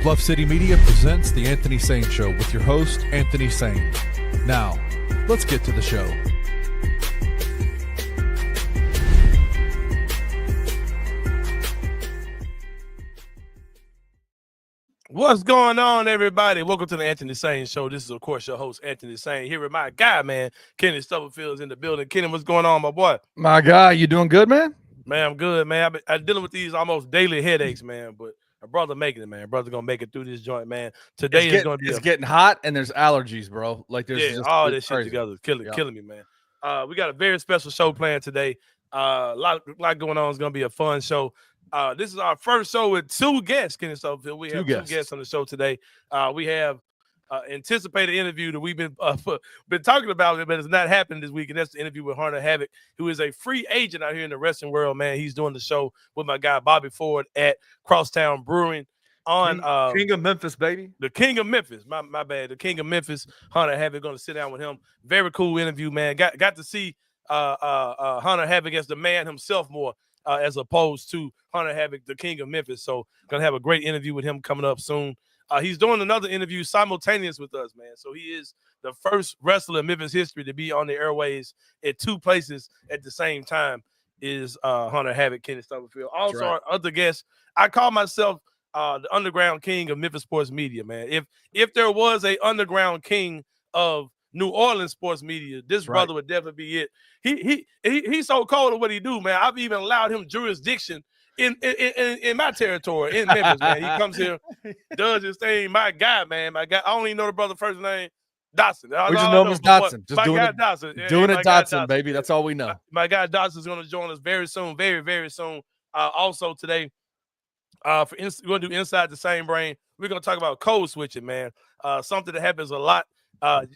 Bluff City Media presents The Anthony Sain Show with your host, Anthony Sain. Now, let's get to the show. What's going on, everybody? Welcome to the Anthony Sain Show. This is, of course, your host, Anthony Sain, here with my guy, man, Kenny Stubblefield's in the building. Kenny, what's going on, my boy? My guy, you doing good, man? Man, I'm good, man. I'm dealing with these almost daily headaches, man, but a brother making it, man. Brother gonna make it through this joint, man. Today is gonna be it's getting hot and there's allergies, bro. Like there's just all this shit together, killing me, man. We got a very special show planned today. A lot going on. It's gonna be a fun show. This is our first show with two guests, Kenny Stubblefield. We have two guests on the show today. We have anticipated interview that we've been talking about, but it's not happening this week, and that's the interview with Havoc, who is a free agent out here in the wrestling world, man. He's doing the show with my guy Bobby Ford at Crosstown Brewing on King of Memphis, baby. The King of Memphis. My bad. The King of Memphis. Havoc going to sit down with him. Very cool interview, man. Got to see Havoc as the man himself more. As opposed to Havoc, the King of Memphis. So gonna have a great interview with him coming up soon. He's doing another interview simultaneous with us, man. So he is the first wrestler in Memphis history to be on the airways at two places at the same time. Is Havoc, Kenny Stubblefield. Also, our other guest, I call myself the underground king of Memphis sports media, man. If there was a underground king of New Orleans sports media, this brother would definitely be it. He's so cold at what he do, man. I've even allowed him jurisdiction in my territory in Memphis, man. He comes here, does his thing. My guy, man. My guy. I don't even know the brother's first name. Dodson. We just know him as Dodson. Just doing it, Dodson. Doing it Dodson, baby. That's all we know. My guy Dodson is going to join us very soon, very, very soon. Also today, we're going to do Inside the Same Brain. We're going to talk about code switching, man. Something that happens a lot.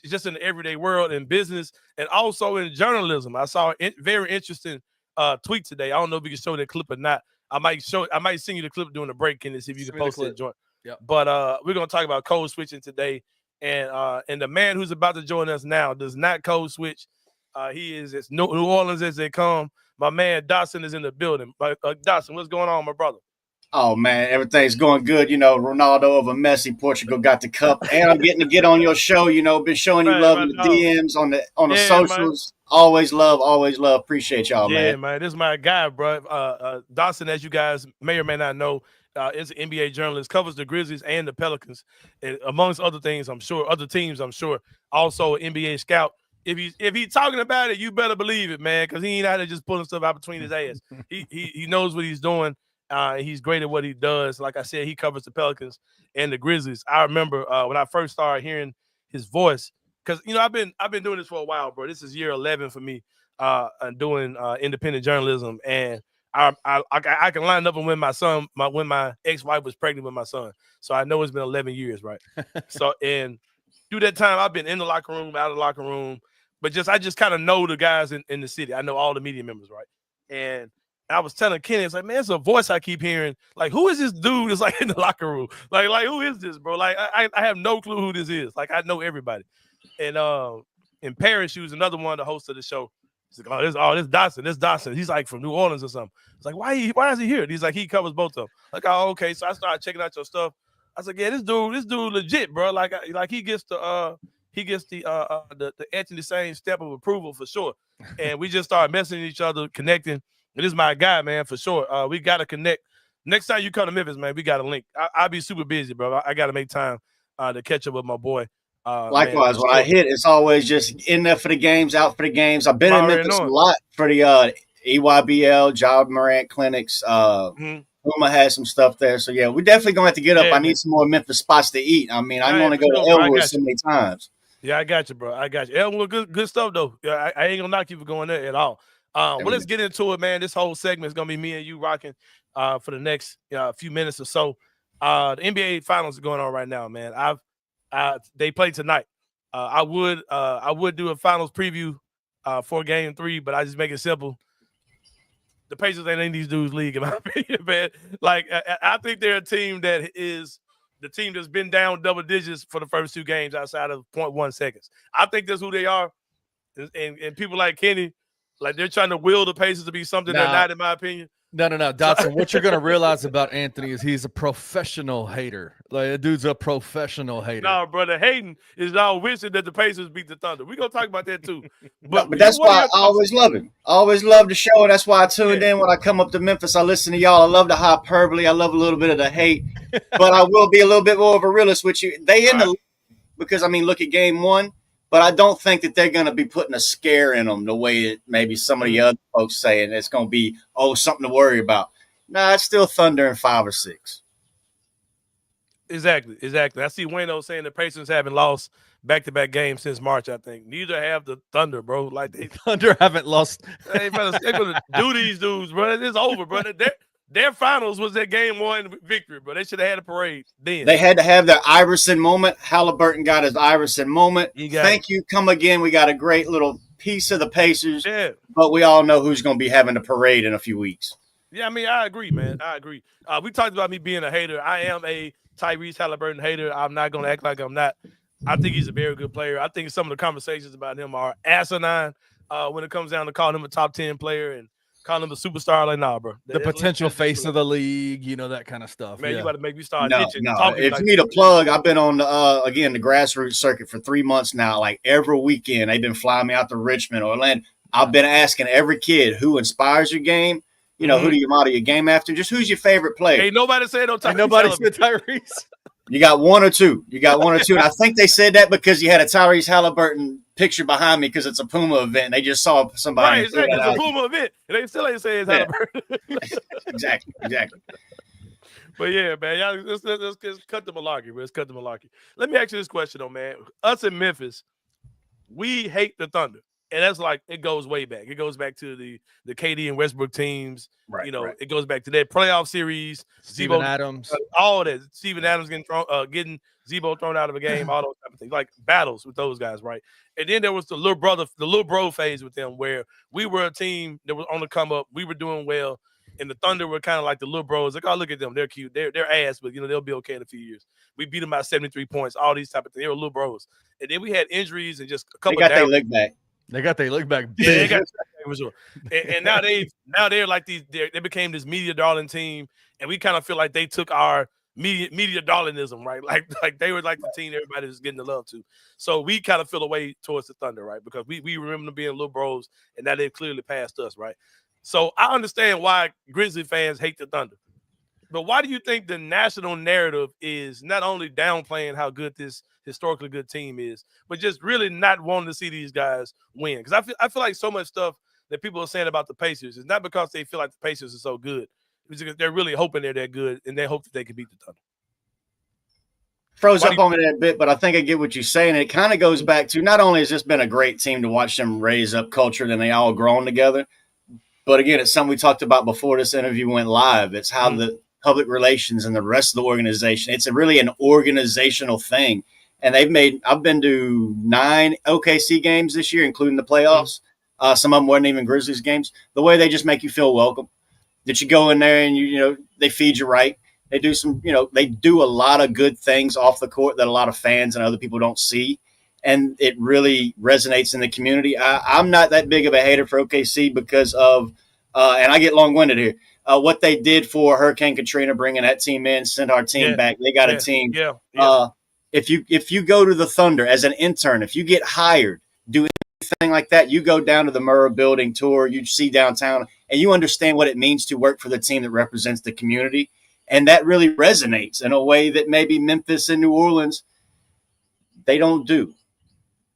Just in the everyday world, in business, and also in journalism. I saw a very interesting tweet today. I don't know if you can show that clip or not. I might send you the clip during the break and see if you can post that joint. Yep. But we're gonna talk about code switching today, and the man who's about to join us now does not code switch. He is as New Orleans as they come. My man Dawson is in the building. Dawson, what's going on, my brother? Oh, man, everything's going good. You know, Ronaldo over Messi, Portugal got the cup. And I'm getting to get on your show, you know, been showing you love in the DMs, on the socials. Man. Always love. Appreciate y'all, man. Yeah, man, this is my guy, bro. Dawson, as you guys may or may not know, is an NBA journalist, covers the Grizzlies and the Pelicans, and amongst other things, I'm sure, other teams, I'm sure. Also an NBA scout. If he's talking about it, you better believe it, man, because he ain't out there just pulling stuff out between his ass. He knows what he's doing. He's great at what he does. Like I said, he covers the Pelicans and the Grizzlies. I remember when I first started hearing his voice, because you know I've been doing this for a while, bro. This is year 11 for me, and doing independent journalism, and I can line up when when my ex-wife was pregnant with my son. So I know it's been 11 years, right? So and through that time, I've been in the locker room, out of the locker room, but I just kind of know the guys in the city. I know all the media members, right? And I was telling Kenny, it's like, man, it's a voice I keep hearing. Like, who is this dude that's like in the locker room? Like who is this, bro? Like, I have no clue who this is. Like, I know everybody. And in Paris, she was another one, the host of the show. She's like, this Dodson. This Dodson. He's like from New Orleans or something. It's like, why is he here? He's like, he covers both of them. Like, oh, okay. So I started checking out your stuff. I was like, yeah, this dude legit, bro. Like he gets the Anthony Sain stamp of approval for sure. And we just started messaging each other, connecting. This is my guy, man, for sure. We got to connect. Next time you come to Memphis, man, we got to link. I'll be super busy, bro. I got to make time to catch up with my boy. Likewise, man, when I hit, it's always just in there for the games, out for the games. I've been in Memphis a lot for the EYBL, Job Morant clinics. Uma has some stuff there. So, yeah, we're definitely going to have to get up. I need some more Memphis spots to eat. I mean, I want to go to Elwood so many times. Yeah, I got you, bro. I got you. Elwood, good stuff, though. Yeah, I ain't going to knock you for going there at all. Well, let's get into it, man. This whole segment is going to be me and you rocking for the next few minutes or so. The NBA Finals are going on right now, man. They play tonight. I would do a Finals preview for Game 3, but I just make it simple. The Pacers ain't in these dudes' league, in my opinion, man. Like, I think they're a team that is the team that's been down double digits for the first two games outside of 0.1 seconds. I think that's who they are. And people like Kenny, like they're trying to will the Pacers to be something they're not, in my opinion. No, Dodson. What you're going to realize about Anthony is he's a professional hater. Like, that dude's a professional hater. Nah, brother, hating is now wishing that the Pacers beat the Thunder. We're going to talk about that too. But that's why I always love him. I always love the show. That's why I tuned in when I come up to Memphis. I listen to y'all. I love the hyperbole. I love a little bit of the hate. But I will be a little bit more of a realist with you. They in the league because, I mean, look at game one. But I don't think that they're going to be putting a scare in them the way that maybe some of the other folks saying it's going to be, something to worry about. Nah, it's still Thunder in 5 or 6. Exactly. I see Wayno saying the Pacers haven't lost back-to-back games since March, I think. Neither have the Thunder, bro. Like they Thunder haven't lost. They're gonna do these dudes, bro. It's over, bro. Their finals was their game one victory, bro. They should have had a parade then. They had to have their Iverson moment. Halliburton got his Iverson moment. Thank you. Come again. We got a great little piece of the Pacers. Yeah. But we all know who's going to be having a parade in a few weeks. Yeah, I mean, I agree, man. I agree. We talked about me being a hater. I am a Tyrese Halliburton hater. I'm not going to act like I'm not. I think he's a very good player. I think some of the conversations about him are asinine when it comes down to calling him a top 10 player and calling him a superstar. Like, nah, bro. The potential face of the league, that kind of stuff. Man, you got to make me start No. itching. If you need a plug, I've been on, the grassroots circuit for 3 months now. Like, every weekend, they've been flying me out to Richmond, Orlando. I've been asking every kid who inspires your game. Who do you model your game after? Just who's your favorite player? Ain't nobody said no Tyrese. Nobody said Tyrese. You got one or two. And I think they said that because you had a Tyrese Halliburton picture behind me because it's a Puma event. And they just saw somebody. Right, exactly. It's a Puma event. And they still ain't saying it's Halliburton. Exactly. But yeah, man, y'all, let's cut the malarkey. Let's cut the malarkey. Let me ask you this question, though, man. Us in Memphis, we hate the Thunder. And that's like, it goes way back. It goes back to the KD and Westbrook teams. Right, It goes back to that playoff series. Steven Adams. All that. Steven Adams getting Zebo thrown out of a game, all those type of things. Like battles with those guys, right? And then there was the little bro phase with them where we were a team that was on the come up. We were doing well. And the Thunder were kind of like the little bros. Like, oh, look at them. They're cute. They're ass, but, they'll be okay in a few years. We beat them by 73 points, all these type of things. They were little bros. And then we had injuries and just a couple of their look back. They got their look back big. Yeah, they got for sure. And now they're like they became this media darling team, and we kind of feel like they took our media darlingism, right? Like they were like the team everybody was getting the love to. So we kind of feel a way towards the Thunder, right? Because we remember them being little bros, and now they've clearly passed us, right? So I understand why Grizzly fans hate the Thunder. But why do you think the national narrative is not only downplaying how good this historically good team is, but just really not wanting to see these guys win? Because I feel like so much stuff that people are saying about the Pacers is not because they feel like the Pacers are so good. It's because they're really hoping they're that good, and they hope that they can beat the Thunder. Froze up on me that bit, but I think I get what you're saying. It kind of goes back to not only has this been a great team to watch them raise up culture, and they all grown together, but again, it's something we talked about before this interview went live. It's how the public relations and the rest of the organization, it's really an organizational thing. And I've been to 9 OKC games this year, including the playoffs. Some of them weren't even Grizzlies games. The way they just make you feel welcome, that you go in there and they feed you right. They do they do a lot of good things off the court that a lot of fans and other people don't see. And it really resonates in the community. I'm not that big of a hater for OKC because of, and I get long-winded here, what they did for Hurricane Katrina, bringing that team in, sent our team back. They got a team. Yeah. If you go to the Thunder as an intern, if you get hired, do anything like that, you go down to the Murrah building tour, you see downtown, and you understand what it means to work for the team that represents the community. And that really resonates in a way that maybe Memphis and New Orleans, they don't do.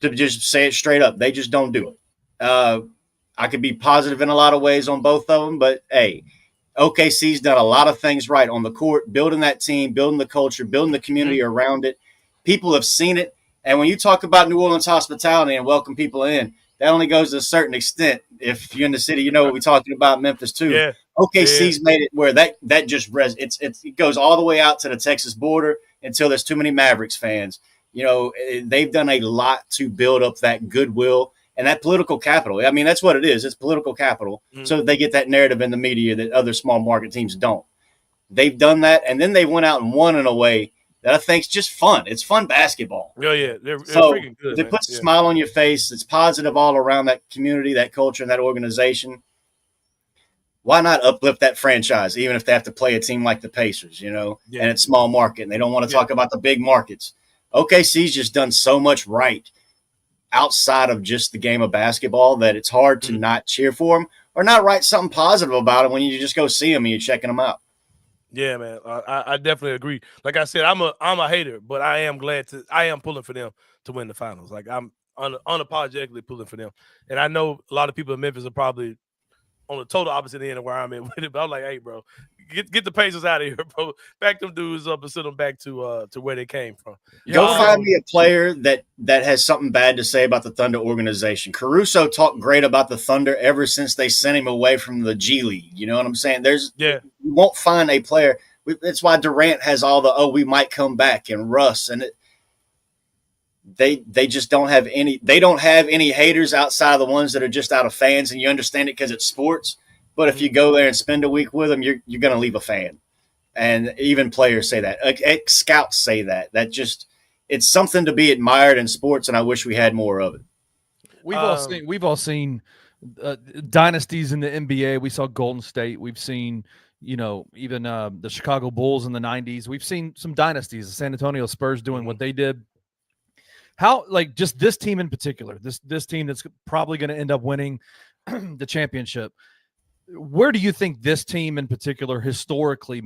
To just say it straight up, they just don't do it. I could be positive in a lot of ways on both of them, but hey, OKC's done a lot of things right on the court, building that team, building the culture, building the community around it. People have seen it. And when you talk about New Orleans hospitality and welcome people in, that only goes to a certain extent. If you're in the city, what we're talking about Memphis too. Yeah. OKC's made it where that just it goes all the way out to the Texas border until there's too many Mavericks fans. They've done a lot to build up that goodwill and that political capital. I mean, that's what it is. It's political capital. So that they get that narrative in the media that other small market teams don't. They've done that. And then they went out and won in a way that I think is just fun. It's fun basketball. Oh, yeah. They're freaking good. It puts a smile on your face. It's positive all around that community, that culture, and that organization. why not uplift that franchise, even if they have to play a team like the Pacers, and it's small market, and they don't want to talk about the big markets. OKC's just done so much right outside of just the game of basketball that it's hard to not cheer for them or not write something positive about it when you just go see them and you're checking them out. Yeah, man, I definitely agree. Like I said, I'm a hater, but I am pulling for them to win the finals. Like I'm unapologetically pulling for them, and I know a lot of people in Memphis are probably on the total opposite end of where I'm at with it. But I'm like, hey, bro, get the Pacers out of here, bro. Back them dudes up and send them back to where they came from. Go find me a player that has something bad to say about the Thunder organization. Caruso talked great about the Thunder ever since they sent him away from the G League. You know what I'm saying? You won't find a player. That's why Durant has all the we might come back, and Russ, and they just don't have any. They don't have any haters outside of the ones that are just out of fans, and you understand it because it's sports. But if you go there and spend a week with them, you're going to leave a fan. And even players say that. Scouts say that. It's something to be admired in sports, and I wish we had more of it. We've all seen dynasties in the NBA. We saw Golden State. We've seen, even the Chicago Bulls in the 90s. We've seen some dynasties. The San Antonio Spurs doing what they did. How, just this team in particular, this team that's probably going to end up winning the championship. Where do you think this team in particular historically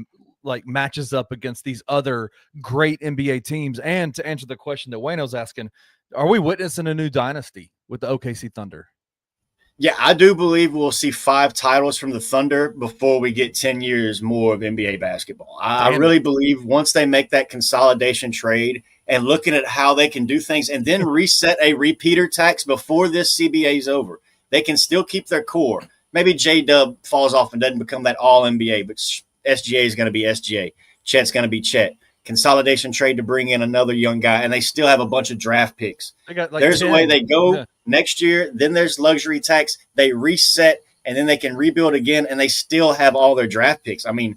matches up against these other great NBA teams? And to answer the question that Wayno's asking, are we witnessing a new dynasty with the OKC Thunder? Yeah, I do believe we'll see 5 titles from the Thunder before we get 10 years more of NBA basketball. I really believe once they make that consolidation trade and looking at how they can do things and then reset a repeater tax before this CBA is over, they can still keep their core. Maybe J-Dub falls off and doesn't become that all-NBA, but SGA is going to be SGA. Chet's going to be Chet. Consolidation trade to bring in another young guy, and they still have a bunch of draft picks. There's a way they go next year. Then there's luxury tax. They reset, and then they can rebuild again, and they still have all their draft picks. I mean,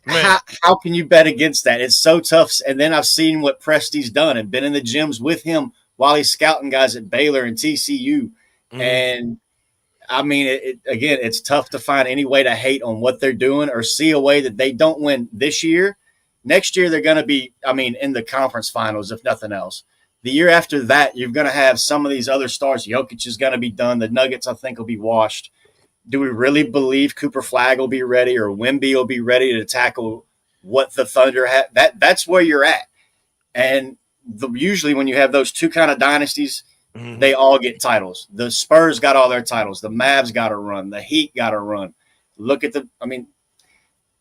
how can you bet against that? It's so tough. And then I've seen what Presti's done and been in the gyms with him while he's scouting guys at Baylor and TCU. And I mean, it's tough to find any way to hate on what they're doing or see a way that they don't win this year. Next year, they're going to be, in the conference finals, if nothing else. The year after that, you're going to have some of these other stars. Jokic is going to be done. The Nuggets, I think, will be washed. Do we really believe Cooper Flagg will be ready or Wemby will be ready to tackle what the Thunder have? That's where you're at. And usually when you have those two kind of dynasties, they all get titles. The Spurs got all their titles. The Mavs got to run. The Heat got to run. Look at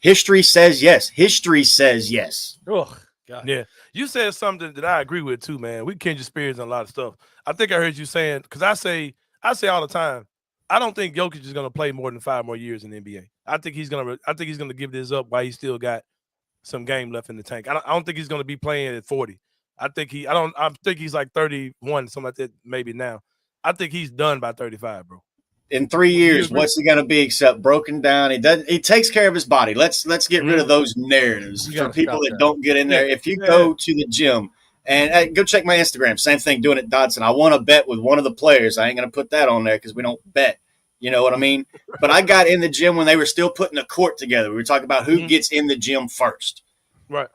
history says yes. History says yes. Oh, God. Yeah. You said something that I agree with too, man. We kindred spirits on a lot of stuff. I think I heard you saying, because I say all the time, I don't think Jokic is going to play more than 5 more years in the NBA. I think he's going to give this up while he still got some game left in the tank. I don't think he's going to be playing at 40. I think he's like 31, something like that, maybe now. I think he's done by 35, bro. In 3 years, what's he going to be except broken down? He takes care of his body. Let's get rid of those narratives for people that don't get in there. If you go to the gym and go check my Instagram, same thing doing at Dodson. I want to bet with one of the players. I ain't going to put that on there because we don't bet. You know what I mean? But I got in the gym when they were still putting a court together. We were talking about who gets in the gym first. Right.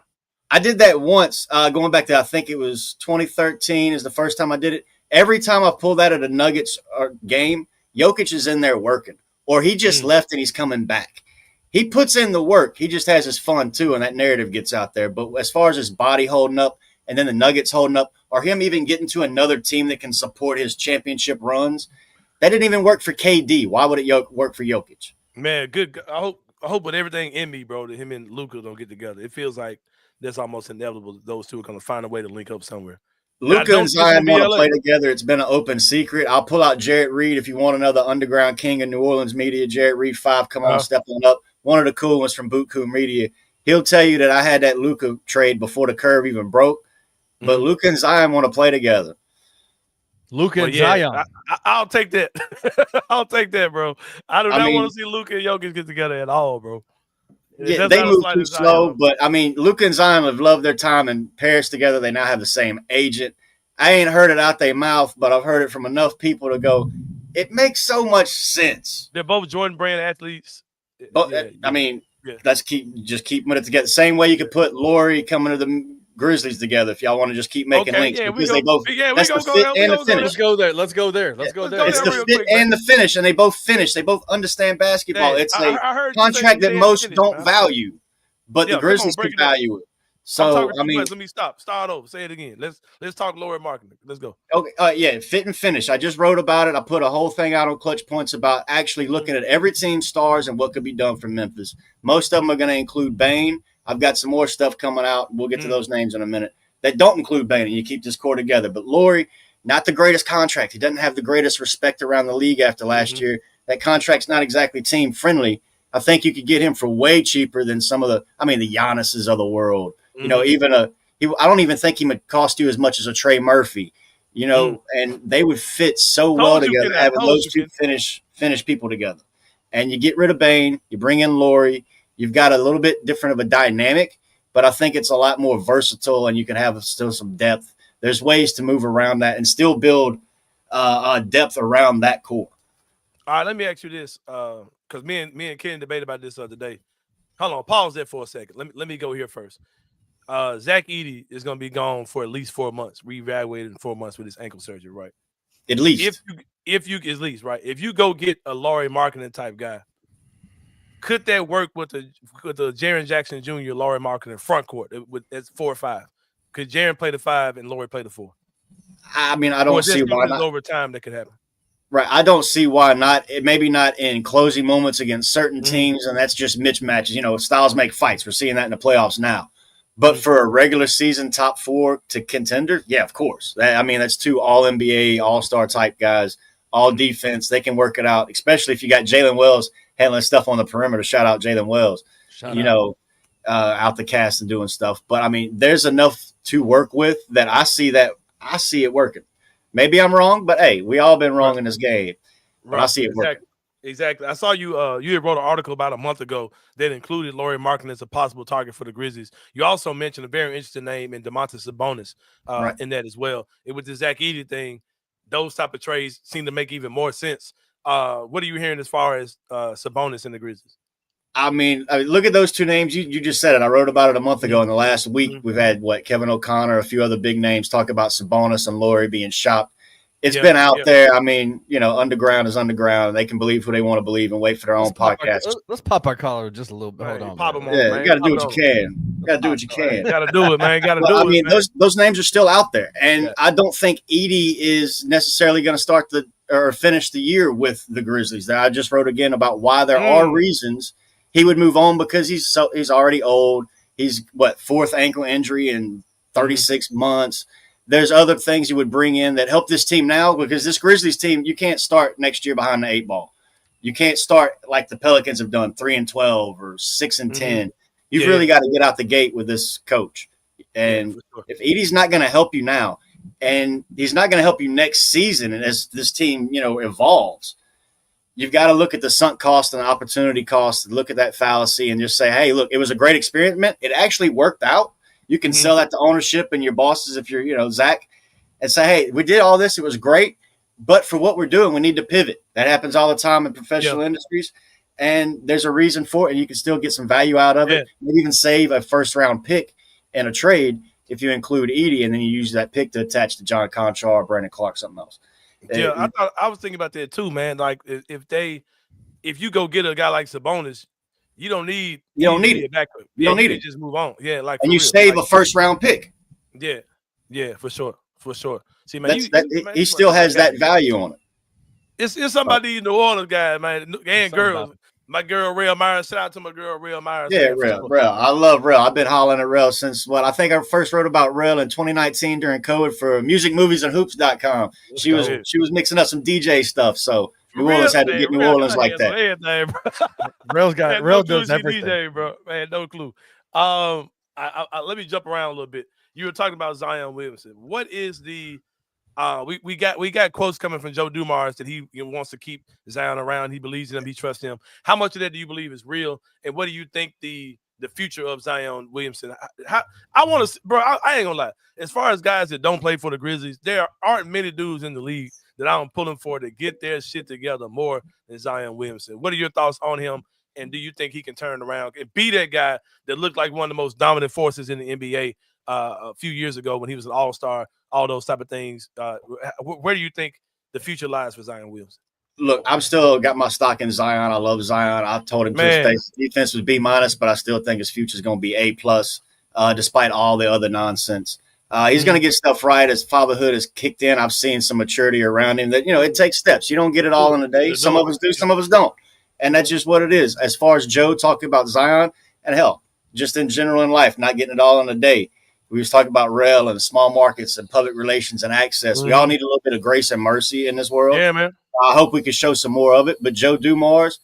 I did that once, going back to, I think it was 2013 is the first time I did it. Every time I pull that at a Nuggets game, Jokic is in there working, or he just left and he's coming back. He puts in the work. He just has his fun too, and that narrative gets out there. But as far as his body holding up and then the Nuggets holding up, or him even getting to another team that can support his championship runs, that didn't even work for KD. Why would it work for Jokic? Man, good. I hope with everything in me, bro, that him and Luka don't get together. It feels like that's almost inevitable that those two are going to find a way to link up somewhere. Luka and Zion want to play together. It's been an open secret. I'll pull out Jarrett Reed if you want another underground king of New Orleans media. Jarrett Reed 5, come on, step on up. One of the cool ones from Bootku Media. He'll tell you that I had that Luka trade before the curve even broke. But Luka and Zion want to play together. Luka and Zion. I'll take that. I'll take that, bro. I do not want to see Luka and Jokic get together at all, bro. Yeah, they move too slow, but Luka and Zion have loved their time in Paris together. They now have the same agent. I ain't heard it out their mouth, but I've heard it from enough people to go, It makes so much sense. They're both Jordan Brand athletes. But I mean, let's keep putting it together. Same way you could put Lori coming to the Grizzlies together if y'all want to just keep making links. Because they both that's the fit and the finish. Let's go there. Let's go there. It's the fit and the finish, and they both finish. They both understand basketball. It's a contract that most don't value, but the Grizzlies can value it. So I mean, let me start over. Say it again. Let's talk Lori marketing. Let's go. Okay. Yeah, fit and finish. I just wrote about it. I put a whole thing out on Clutch Points about actually looking at every team's stars and what could be done for Memphis. Most of them are going to include Bane. I've got some more stuff coming out. We'll get to those names in a minute that don't include Bane, and you keep this core together. But Lori, not the greatest contract. He doesn't have the greatest respect around the league after last year. That contract's not exactly team friendly. I think you could get him for way cheaper than some of the Giannis's of the world. You know, even I don't even think he would cost you as much as a Trey Murphy, you know, and they would fit so well together, having those two finish people together. And you get rid of Bane, you bring in Lori, you've got a little bit different of a dynamic, but I think it's a lot more versatile and you can have still some depth. There's ways to move around that and still build depth around that core. All right, let me ask you this, because me and Ken debated about this the other day. Hold on, pause there for a second. Let me go here first. Zach Edey is going to be gone for at least 4 months, reevaluated in 4 months with his ankle surgery, right? At least. If you at least, right? If you go get a Laurie marketing type guy, could that work with the Jaren Jackson Jr. Laurie marketing front court with that's 4 or 5? Could Jaren play the 5 and Laurie play the 4? I mean, I don't see why not. Over time that could happen. Right. I don't see why not. Maybe not in closing moments against certain teams, and that's just mismatches. You know, styles make fights. We're seeing that in the playoffs now. But for a regular season top 4 to contender, yeah, of course. That's 2 all-NBA, all-star type guys, all defense. They can work it out, especially if you got Jalen Wells handling stuff on the perimeter. Shout out Jalen Wells, out the cast and doing stuff. But, I mean, there's enough to work with that I see it working. Maybe I'm wrong, but, hey, we all been wrong in this game. But I see it working. Exactly. I saw you you had wrote an article about a month ago that included Laurie marketing as a possible target for the Grizzlies. You also mentioned a very interesting name in Domantas Sabonis in that as well. It was the Zach Edey thing. Those type of trades seem to make even more sense. What are you hearing as far as Sabonis and the Grizzlies? I mean, look at those 2 names. You just said it. I wrote about it a month ago. In the last week, we've had, Kevin O'Connor, a few other big names talk about Sabonis and Laurie being shopped. It's been out there. I mean, underground is underground. They can believe who they want to believe and wait for their own podcast. Let's pop our collar just a little bit. Hold on. Pop them on, you got to do what you can. Got to do what you can. Got to do it, man. Got to do it. I mean, those names are still out there. And I don't think Edey is necessarily going to start or finish the year with the Grizzlies. I just wrote again about why there are reasons he would move on because he's already old. He's, 4th ankle injury in 36 months. There's other things you would bring in that help this team now because this Grizzlies team, you can't start next year behind the 8 ball. You can't start like the Pelicans have done 3-12 or 6-10. You've really got to get out the gate with this coach. And if Edey's not going to help you now and he's not going to help you next season and as this team, evolves, you've got to look at the sunk cost and the opportunity cost, look at that fallacy and just say, hey, look, it was a great experiment. It actually worked out. You can sell that to ownership and your bosses if you're, Zach, and say, hey, we did all this. It was great. But for what we're doing, we need to pivot. That happens all the time in professional industries. And there's a reason for it. And you can still get some value out of it. Maybe even save a first-round pick in a trade if you include Edey and then you use that pick to attach to John Conchar or Brandon Clark, something else. Yeah, I was thinking about that too, man. Like if you go get a guy like Sabonis, you don't need it. You don't need it. Just move on. Yeah, and you save a first round pick. Yeah, for sure. See, man, he still has that value on it. It's somebody in New Orleans guy, man, and girls. My girl Real Myers. Shout out to my girl Real Myers. Yeah, Real. I love Real. I've been hollering at Real since I think I first wrote about Real in 2019 during COVID for musicmoviesandhoops.com. She was mixing up some DJ stuff, so. New Orleans had to get New Orleans like that. Real does everything. DJ, bro. Man, no clue. Let me jump around a little bit. You were talking about Zion Williamson. What is the we got quotes coming from Joe Dumars that he wants to keep Zion around. He believes in him. He trusts him. How much of that do you believe is real? And what do you think the future of Zion Williamson? I want to, bro. I ain't gonna lie. As far as guys that don't play for the Grizzlies, there aren't many dudes in the league that I'm pulling for to get their shit together more than Zion Williamson. What are your thoughts on him? And do you think he can turn around and be that guy that looked like one of the most dominant forces in the NBA a few years ago when he was an all-star, all those type of things? Where do you think the future lies for Zion Williamson? Look, I'm still got my stock in Zion. I love Zion. I told him to his face defense was B-, but I still think his future is going to be A+, despite all the other nonsense. He's going to get stuff right as fatherhood has kicked in. I've seen some maturity around him that, it takes steps. You don't get it all in a day. Some of us do, some of us don't. And that's just what it is. As far as Joe talking about Zion, and hell, just in general in life, not getting it all in a day. We was talking about rail and small markets and public relations and access. We all need a little bit of grace and mercy in this world. Yeah, man. I hope we can show some more of it. But Joe Dumars,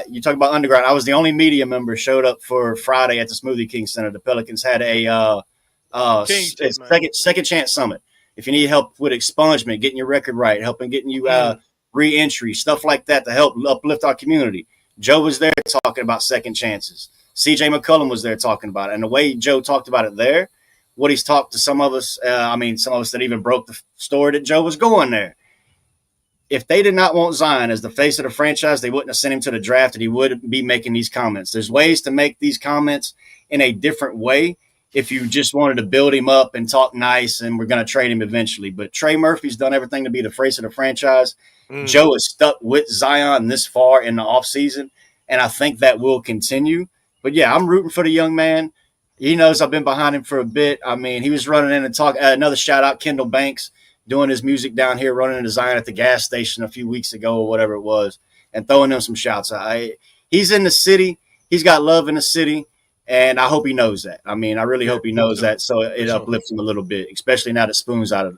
you talk about underground. I was the only media member showed up for Friday at the Smoothie King Center. The Pelicans had a second chance summit. If you need help with expungement, getting your record right, helping getting you re-entry, stuff like that to help uplift our community. Joe was there talking about second chances. CJ McCollum was there talking about it. And the way Joe talked about it there, what he's talked to some of us, some of us that even broke the story that Joe was going there. If they did not want Zion as the face of the franchise, they wouldn't have sent him to the draft and he wouldn't be making these comments. There's ways to make these comments in a different way if you just wanted to build him up and talk nice and we're going to trade him eventually. But Trey Murphy's done everything to be the face of the franchise. Joe is stuck with Zion this far in the offseason, and I think that will continue. But, yeah, I'm rooting for the young man. He knows I've been behind him for a bit. I mean, he was running in and talking. Another shout-out, Kendall Banks, doing his music down here, running into Zion at the gas station a few weeks ago or whatever it was, and throwing them some shouts. He's in the city. He's got love in the city, and I hope he knows that. I mean, I really hope he knows that, so it uplifts him a little bit, especially now that Spoon's out of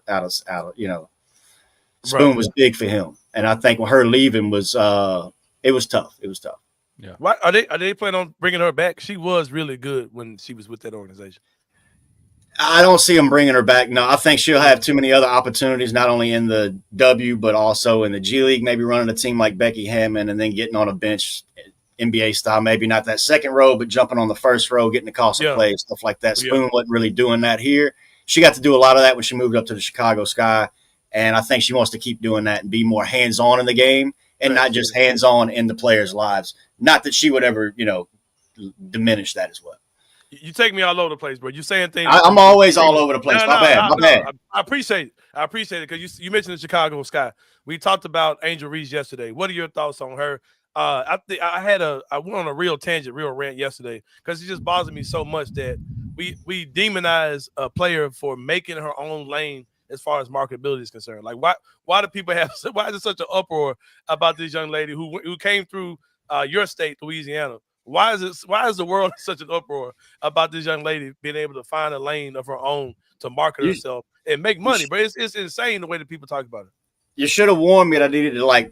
Spoon was big for him, and I think when her leaving was it was tough. It was tough. Yeah. Why are they planning on bringing her back? She was really good when she was with that organization. I don't see them bringing her back. No, I think she'll have too many other opportunities, not only in the W, but also in the G League, maybe running a team like Becky Hammond and then getting on a bench, NBA style, maybe not that second row, but jumping on the first row, getting the cost of play, stuff like that. Spoon wasn't really doing that here. She got to do a lot of that when she moved up to the Chicago Sky, and I think she wants to keep doing that and be more hands-on in the game and not just hands-on in the players' lives. Not that she would ever, diminish that as well. You take me all over the place, bro. You saying things. I'm always all over the place. My bad. I appreciate it because you mentioned the Chicago Sky. We talked about Angel Reese yesterday. What are your thoughts on her? I went on a real tangent, real rant yesterday because it just bothers me so much that we demonize a player for making her own lane as far as marketability is concerned. Like why do people why is it such an uproar about this young lady who came through your state, Louisiana? Why is the world such an uproar about this young lady being able to find a lane of her own to market herself and make money? But it's insane the way that people talk about it. You should have warned me that I needed to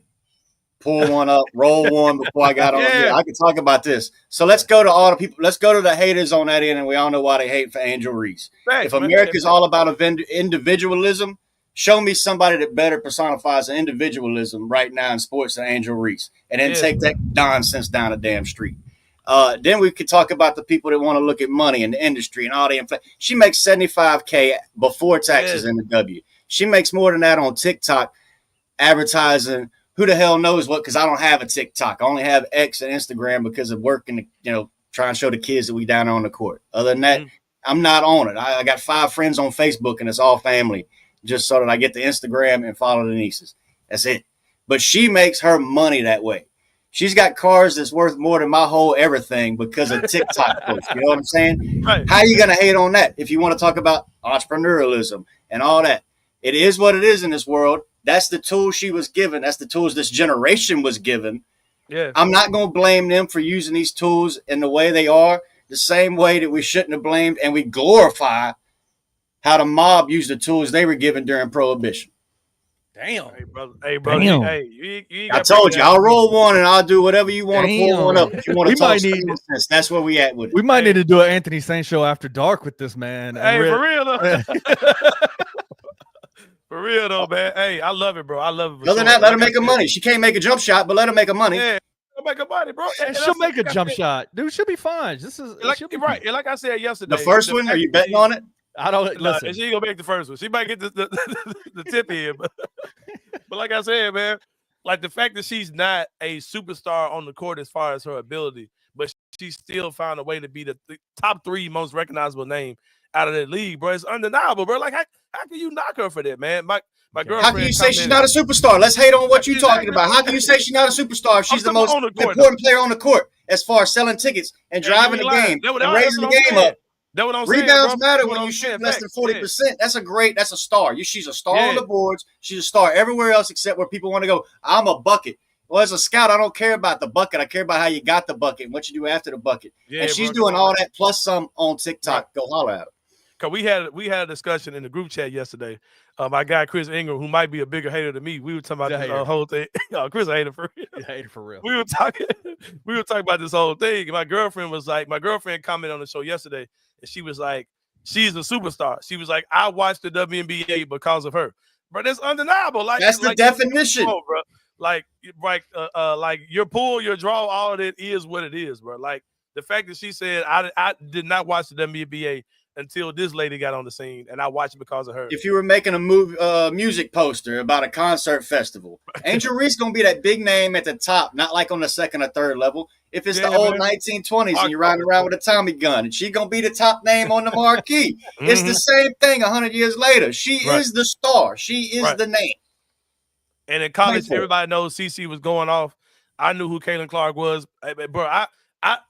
pull one up, roll one before I got on here. I could talk about this. So let's go to all the people. Let's go to the haters on that end, and we all know why they hate for Angel Reese. If America's all about individualism, show me somebody that better personifies individualism right now in sports than Angel Reese, and then take that nonsense down the damn street. Then we could talk about the people that want to look at money in the industry and all the inflation. She makes $75K before taxes in the W. She makes more than that on TikTok advertising. Who the hell knows what? Because I don't have a TikTok. I only have X and Instagram because of working, trying to show the kids that we down on the court. Other than that, I'm not on it. I got 5 friends on Facebook and it's all family, just so that I get the Instagram and follow the nieces. That's it. But she makes her money that way. She's got cars that's worth more than my whole everything because of TikTok posts. You know what I'm saying? Right. How are you going to hate on that if you want to talk about entrepreneurialism and all that? It is what it is in this world. That's the tools she was given. That's the tools this generation was given. Yeah. I'm not going to blame them for using these tools in the way they are, the same way that we shouldn't have blamed and we glorify how the mob used the tools they were given during Prohibition. Damn. Hey, brother. Damn. Hey, you I told you, I'll roll one and I'll do whatever you want to pull one up. If you want to talk sense, that's where we at with it. We might need to do an Anthony Sain show after dark with this man. Hey, for real though. For real though, man. Hey, I love it, bro. I love it. Other than that, let her make her money. She can't make a jump shot, but let her make her money. Yeah, she'll make her money, bro. And she'll make a jump shot. Dude, she'll be fine. This is right. And like I said yesterday. The first one, are you betting on it? I don't listen. She ain't gonna make the first one. She might get the tip in, but But like I said, man, like the fact that she's not a superstar on the court as far as her ability, but she still found a way to be the top 3 most recognizable name out of the league, bro. It's undeniable, bro. Like, how can you knock her for that, man? My girlfriend. How can you say she's not a superstar? Let's hate on what you're talking about. How can you say she's not a superstar if she's the most important player on the court as far as selling tickets and driving the game and raising the game up? That's what I'm Rebounds saying, matter when you shoot less than 40%. That's a star. She's a star on the boards. She's a star everywhere else except where people want to go, I'm a bucket. Well, as a scout, I don't care about the bucket. I care about how you got the bucket and what you do after the bucket. Yeah, and she's doing all that plus some on TikTok. Go holler at her. Because we had a discussion in the group chat yesterday. My guy Chris Ingram, who might be a bigger hater than me, we were talking about this whole thing. Chris a hater for real. Hater for real. We were talking about this whole thing. And my girlfriend commented on the show yesterday, and she was like, she's a superstar. She was like, I watched the WNBA because of her. Bro, that's undeniable. Like that's the definition, bro. Like your pull, your draw, all of it is what it is, bro. Like the fact that she said I did not watch the WNBA until this lady got on the scene, and I watched it because of her. If you were making a music poster about a concert festival, Angel Reese gonna be that big name at the top, not like on the second or third level. If it's the old 1920s and you're riding around with a Tommy gun, and she gonna be the top name on the marquee. It's the same thing 100 years later. She is the star. She is the name. And in college, everybody knows CC was going off. I knew who Caitlin Clark was, bro. I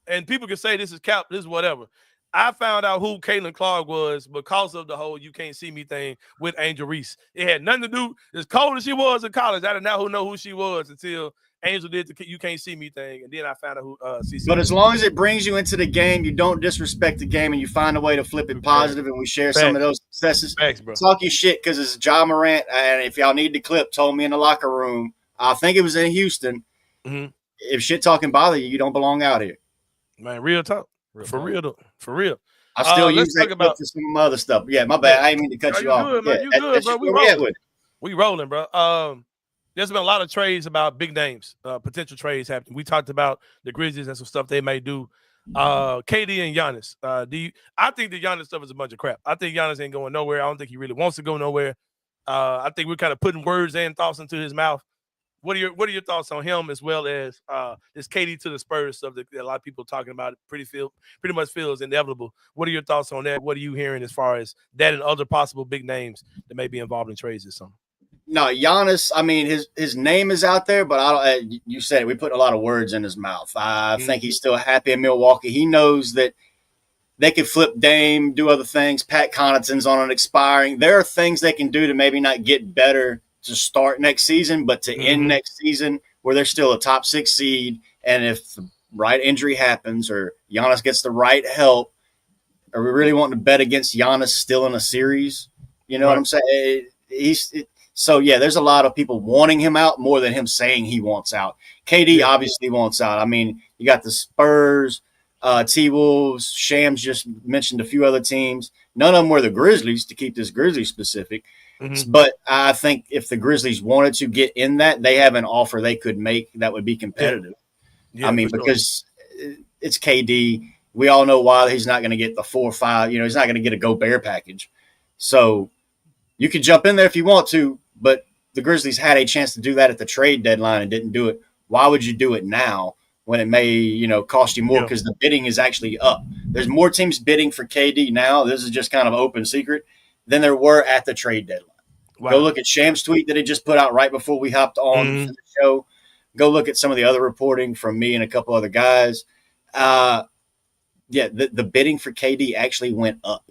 and people can say this is cap, this is whatever. I found out who Caitlin Clark was because of the whole "you can't see me" thing with Angel Reese. It had nothing to do. As cold as she was in college, I did not know who she was until Angel did the "you can't see me" thing, and then I found out who CC. But as long as it brings you into the game, you don't disrespect the game, and you find a way to flip it positive, and we share some of those successes. Thanks, bro. Talk your shit because it's Ja Morant, and if y'all need the clip, told me in the locker room. I think it was in Houston. Mm-hmm. If shit talking bother you, you don't belong out here. Man, real talk. For real. I still use that clip for some other stuff. Yeah, my bad. I didn't mean to cut you off. Good, man. You good, bro. We rolling, bro. There's been a lot of trades about big names, potential trades happening. We talked about the Grizzlies and some stuff they may do. KD and Giannis. I think the Giannis stuff is a bunch of crap. I think Giannis ain't going nowhere. I don't think he really wants to go nowhere. I think we're kind of putting words and thoughts into his mouth. What are your thoughts on him as well as this KD to the Spurs stuff that a lot of people are talking about? Pretty much feels inevitable. What are your thoughts on that? What are you hearing as far as that and other possible big names that may be involved in trades this summer? No, Giannis. I mean, his name is out there, but I don't. You said it, we put a lot of words in his mouth. I think he's still happy in Milwaukee. He knows that they could flip Dame, do other things. Pat Connaughton's on an expiring. There are things they can do to maybe not get better to start next season, but to end next season where they're still a top 6 seed. And if the right injury happens or Giannis gets the right help, are we really wanting to bet against Giannis still in a series? You know what I'm saying? So, yeah, there's a lot of people wanting him out more than him saying he wants out. KD obviously wants out. I mean, you got the Spurs, T-Wolves, Shams just mentioned a few other teams. None of them were the Grizzlies, to keep this Grizzlies specific. But I think if the Grizzlies wanted to get in that, they have an offer they could make that would be competitive. I mean, because it's KD. We all know why he's not going to get the 4 or 5. You know, he's not going to get a Gobert package. So you could jump in there if you want to, but the Grizzlies had a chance to do that at the trade deadline and didn't do it. Why would you do it now when it may, cost you more? Because the bidding is actually up. There's more teams bidding for KD now. This is just kind of an open secret than there were at the trade deadline. Wow. Go look at Shams' tweet that he just put out right before we hopped on for the show. Go look at some of the other reporting from me and a couple other guys. The bidding for KD actually went up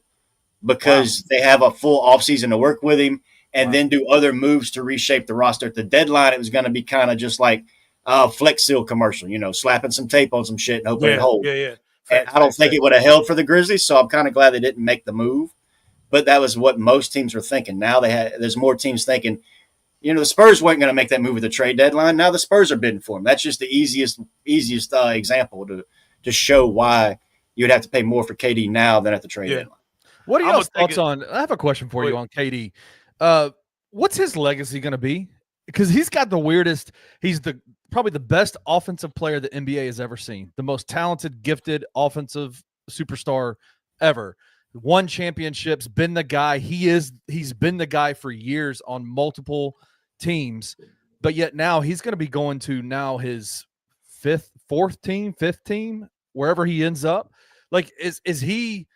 because they have a full offseason to work with him and then do other moves to reshape the roster. At the deadline, it was going to be kind of just like a Flex Seal commercial, slapping some tape on some shit and hoping it holds. And I don't think it would have held for the Grizzlies, so I'm kind of glad they didn't make the move. But that was what most teams were thinking. Now there's more teams thinking, the Spurs weren't going to make that move at the trade deadline. Now the Spurs are bidding for him. That's just the easiest example to show why you'd have to pay more for KD now than at the trade deadline. What are your thoughts on? I have a question for you on KD. What's his legacy going to be? Because he's got the weirdest. He's probably the best offensive player the NBA has ever seen. The most talented, gifted offensive superstar ever. Won championships, been the guy. He's been the guy for years on multiple teams, but yet now he's going to be going to now his fifth team, wherever he ends up. Like, is he?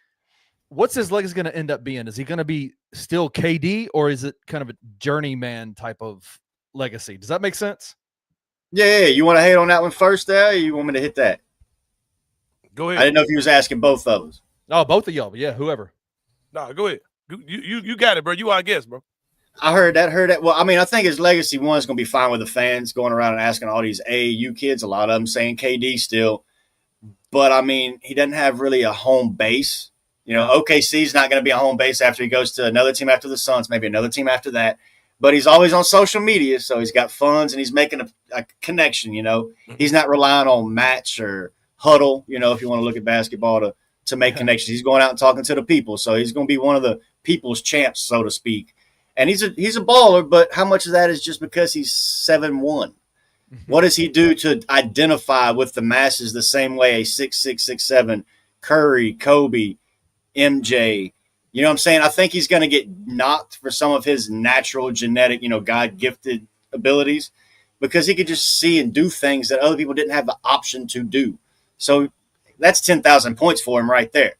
What's his legacy going to end up being? Is he going to be still KD, or is it kind of a journeyman type of legacy? Does that make sense? Yeah. You want to hate on that one first there, or you want me to hit that? Go ahead. I didn't know if you was asking both of us. Oh, both of y'all. Yeah, whoever. No, go ahead. You got it, bro. You our guest, bro. I heard that. Well, I mean, I think his legacy one is going to be fine with the fans going around and asking all these AAU kids, a lot of them saying KD still. But, I mean, he doesn't have really a home base. You know, OKC's not going to be a home base after he goes to another team after the Suns, maybe another team after that. But he's always on social media, so he's got funds and he's making a connection, you know. He's not relying on Match or Huddle, you know, if you want to look at basketball to make connections. He's going out and talking to the people. So he's going to be one of the people's champs, so to speak. And he's a baller, but how much of that is just because he's 7'1"? What does he do to identify with the masses the same way a 6'6", 6'7", Curry, Kobe, MJ, you know what I'm saying? I think he's going to get knocked for some of his natural genetic, you know, God-gifted abilities because he could just see and do things that other people didn't have the option to do. So that's 10,000 points for him right there.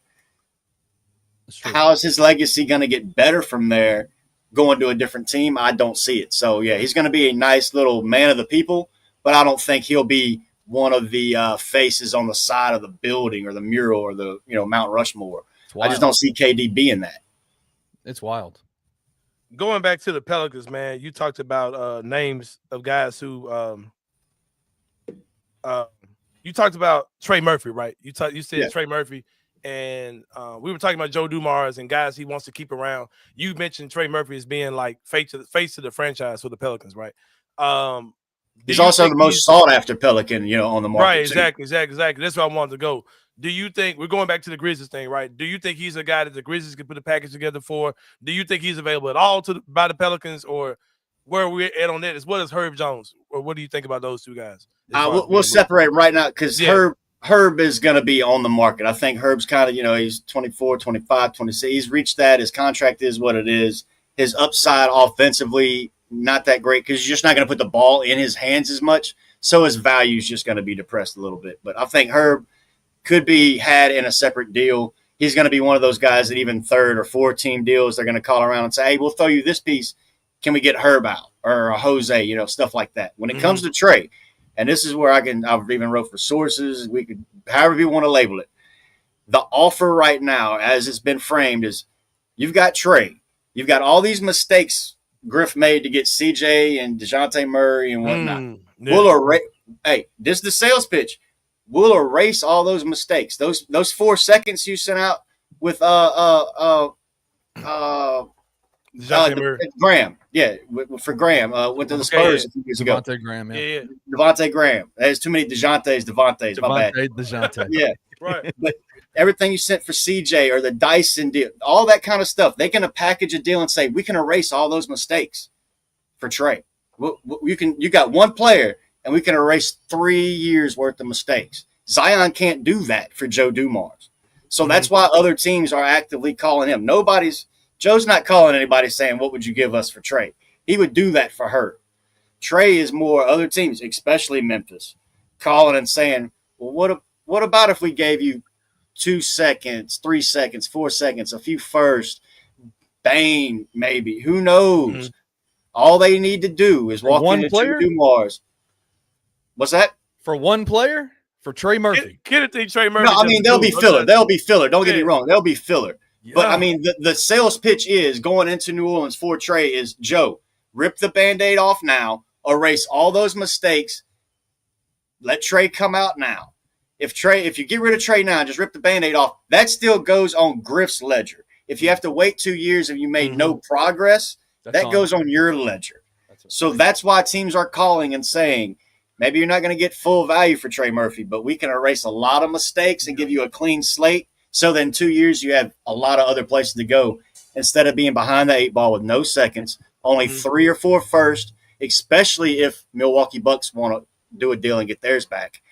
How is his legacy going to get better from there going to a different team? I don't see it. So, yeah, he's going to be a nice little man of the people, but I don't think he'll be one of the faces on the side of the building or the mural or the, you know, Mount Rushmore. I just don't see KD being that. It's wild. Going back to the Pelicans, man, you talked about names of guys who you talked about Trey Murphy, right? You said Trey Murphy, and we were talking about Joe Dumars and guys he wants to keep around. You mentioned Trey Murphy as being like face to the franchise for the Pelicans, right? He's also the most sought after Pelican, you know, on the market. Right, exactly. That's where I wanted to go. Do you think we're going back to the Grizzlies thing, right? Do you think he's a guy that the Grizzlies could put a package together for? Do you think he's available at all by the Pelicans, or where we're at on that is what is Herb Jones, or what do you think about those two guys? We'll separate right now because Herb is going to be on the market. I think Herb's kind of, you know, he's 24, 25, 26. He's reached that. His contract is what it is. His upside offensively, not that great because you're just not going to put the ball in his hands as much. So his value is just going to be depressed a little bit. But I think Herb could be had in a separate deal. He's going to be one of those guys that even third or fourth team deals, they're going to call around and say, hey, we'll throw you this piece. Can we get Herb out or a Jose, you know, stuff like that. When it comes to Trey, and this is where I've even wrote for sources. We could, however you want to label it. The offer right now, as it's been framed, is you've got Trey. You've got all these mistakes Griff made to get CJ and DeJounte Murray and whatnot. Hey, this is the sales pitch. We'll erase all those mistakes. Those 4 seconds you sent out with Graham. Yeah, for Graham. Went to the Spurs a few years ago. Devontae Graham, yeah. Devontae Graham. There's too many Devontaes, my bad. DeJounte. Yeah. Right. But everything you sent for CJ or the Dyson deal, all that kind of stuff, they can package a deal and say, we can erase all those mistakes for Trey. You got one player and we can erase 3 years worth of mistakes. Zion can't do that for Joe Dumars. So that's why other teams are actively calling him. Joe's not calling anybody saying, what would you give us for Trey? He would do that for her. Trey is more other teams, especially Memphis, calling and saying, well, what about if we gave you 2 seconds, 3 seconds, 4 seconds, a few first, Bane maybe, who knows? All they need to do is walk into Joe Dumars. What's that? For one player? For Trey Murphy? Trey Murphy. No, I mean, they'll be filler. Don't get me wrong. They'll be filler. Yeah. But, I mean, the sales pitch is going into New Orleans for Trey is, Joe, rip the Band-Aid off now, erase all those mistakes, let Trey come out now. If you get rid of Trey now and just rip the Band-Aid off, that still goes on Griff's ledger. If you have to wait 2 years and you made no progress, that goes on your ledger. That's why teams are calling and saying, maybe you're not going to get full value for Trey Murphy, but we can erase a lot of mistakes and give you a clean slate. So then 2 years, you have a lot of other places to go instead of being behind the 8 ball with no seconds, only 3 or 4 first, especially if Milwaukee Bucks want to do a deal and get theirs back.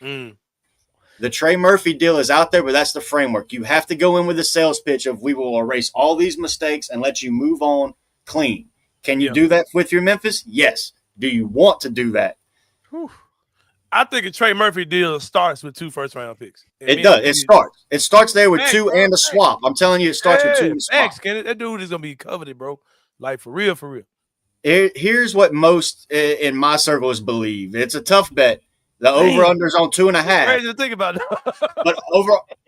The Trey Murphy deal is out there, but that's the framework. You have to go in with a sales pitch of we will erase all these mistakes and let you move on clean. Can you do that with your Memphis? Yes. Do you want to do that? Whew. I think a Trey Murphy deal starts with 2 first-round picks. It does. It starts there with 2 and a swap. I'm telling you, it starts with 2 and a swap. That dude is gonna be coveted, bro. Like for real, for real. Here's what most in my circles believe. It's a tough bet. The over-under is on 2.5. Crazy to think about. But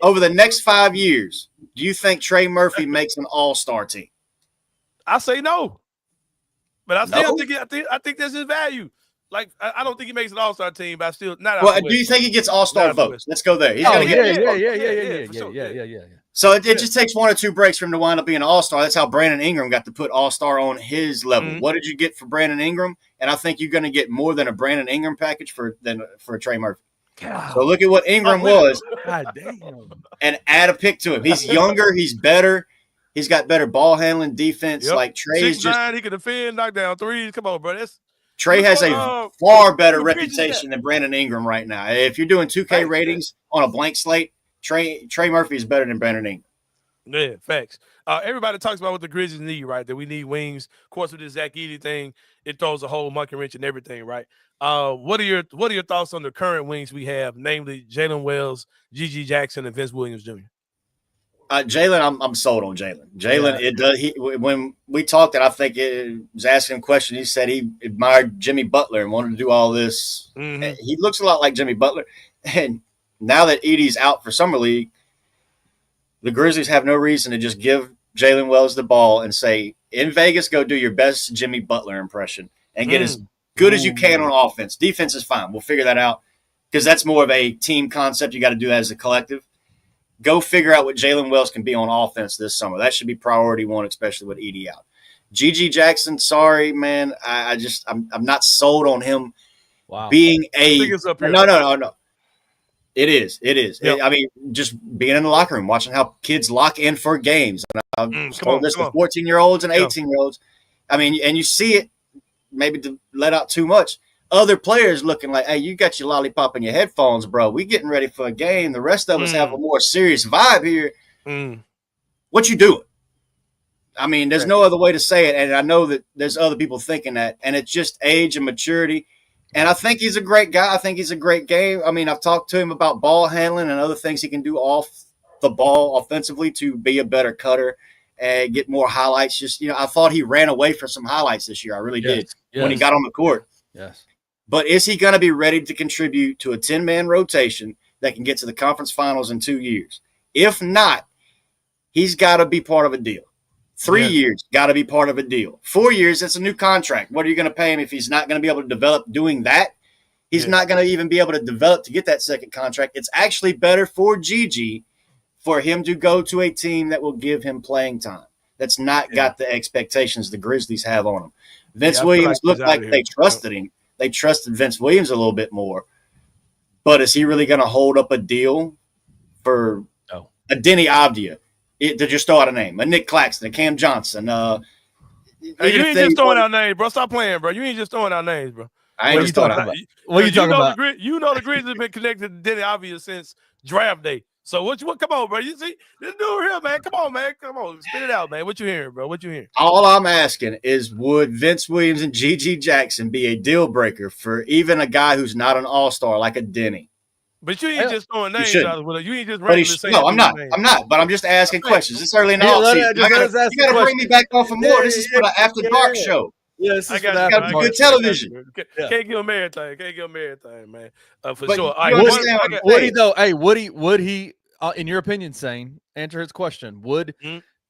over the next 5 years, do you think Trey Murphy makes an all-star team? I say no. But I still think that's his value. Like I don't think he makes an all-star team, but I still not. Well, do you think he gets all-star votes? Let's go there. He's gonna get yeah. So it just takes 1 or 2 breaks for him to wind up being an all-star. That's how Brandon Ingram got to put all-star on his level. Mm-hmm. What did you get for Brandon Ingram? And I think you're going to get more than a Brandon Ingram package for a Trey Murphy. God. So look at what Ingram was. God damn. And add a pick to him. He's younger. He's better. He's got better ball handling, defense. Yep. Like Trey is just 6'9", he can defend, knock down threes. Come on, bro. Trey has a far better reputation than Brandon Ingram right now. If you're doing 2K ratings on a blank slate, Trey Murphy is better than Brandon Ingram. Yeah, facts. Everybody talks about what the Grizzlies need, right? That we need wings. Of course, with this Zach Edey thing, it throws a whole monkey wrench and everything, right? What are your thoughts on the current wings we have, namely Jalen Wells, G.G. Jackson, and Vince Williams Jr.? Jalen, I'm sold on Jalen. Jalen, it does. When we talked, and I think it was asking a question. He said he admired Jimmy Butler and wanted to do all this. Mm-hmm. He looks a lot like Jimmy Butler. And now that Edey's out for summer league, the Grizzlies have no reason to just give Jalen Wells the ball and say, in Vegas, go do your best Jimmy Butler impression and get as good as you can on offense. Defense is fine. We'll figure that out because that's more of a team concept. You got to do that as a collective. Go figure out what Jalen Wells can be on offense this summer. That should be priority 1, especially with Edey out. G.G. Jackson, sorry, man. I'm not sold on him being No. It is. Yep. I mean, just being in the locker room, watching how kids lock in for games. And I've told this to 14-year-olds and 18-year-olds. I mean, and you see it maybe to let out too much. Other players looking like, hey, you got your lollipop in your headphones, bro. We getting ready for a game. The rest of us have a more serious vibe here. What you doing? I mean, there's no other way to say it. And I know that there's other people thinking that. And it's just age and maturity. And I think he's a great guy. I think he's a great game. I mean, I've talked to him about ball handling and other things he can do off the ball offensively to be a better cutter and get more highlights. Just, I thought he ran away from some highlights this year. I really did when he got on the court. Yes. But is he going to be ready to contribute to a 10-man rotation that can get to the conference finals in 2 years? If not, he's got to be part of a deal. 3 years, got to be part of a deal. 4 years, that's a new contract. What are you going to pay him if he's not going to be able to develop doing that? He's not going to even be able to develop to get that second contract. It's actually better for Gigi for him to go to a team that will give him playing time. That's not got the expectations the Grizzlies have on him. Vince Williams looked like they trusted him. They trusted Vince Williams a little bit more. But is he really going to hold up a deal for a Denny Avdia? To just throw out a name, a Nick Claxton, a Cam Johnson. Hey, you ain't just throwing out names, bro. Stop playing, bro. You ain't just throwing out names, bro. I ain't just throwing out names. What are you talking about? The Grizzlies have been connected to Denny Avdia since draft day. So what? Come on, bro. You see this dude here, man. Come on, man. Come on, spit it out, man. What you hearing, bro? What you hearing? All I'm asking is, would Vince Williams and G.G. Jackson be a deal breaker for even a guy who's not an all-star like a Denny? But you ain't just throwing names out. You ain't just saying. No, I'm not. I'm not. But I'm just asking questions. It's early in the offseason. You got to bring me back on for more. This is for the After Dark show. Yes, I got good television. Can't give him everything, man. For but sure. Would he, in your opinion, Sain, answer his question? Would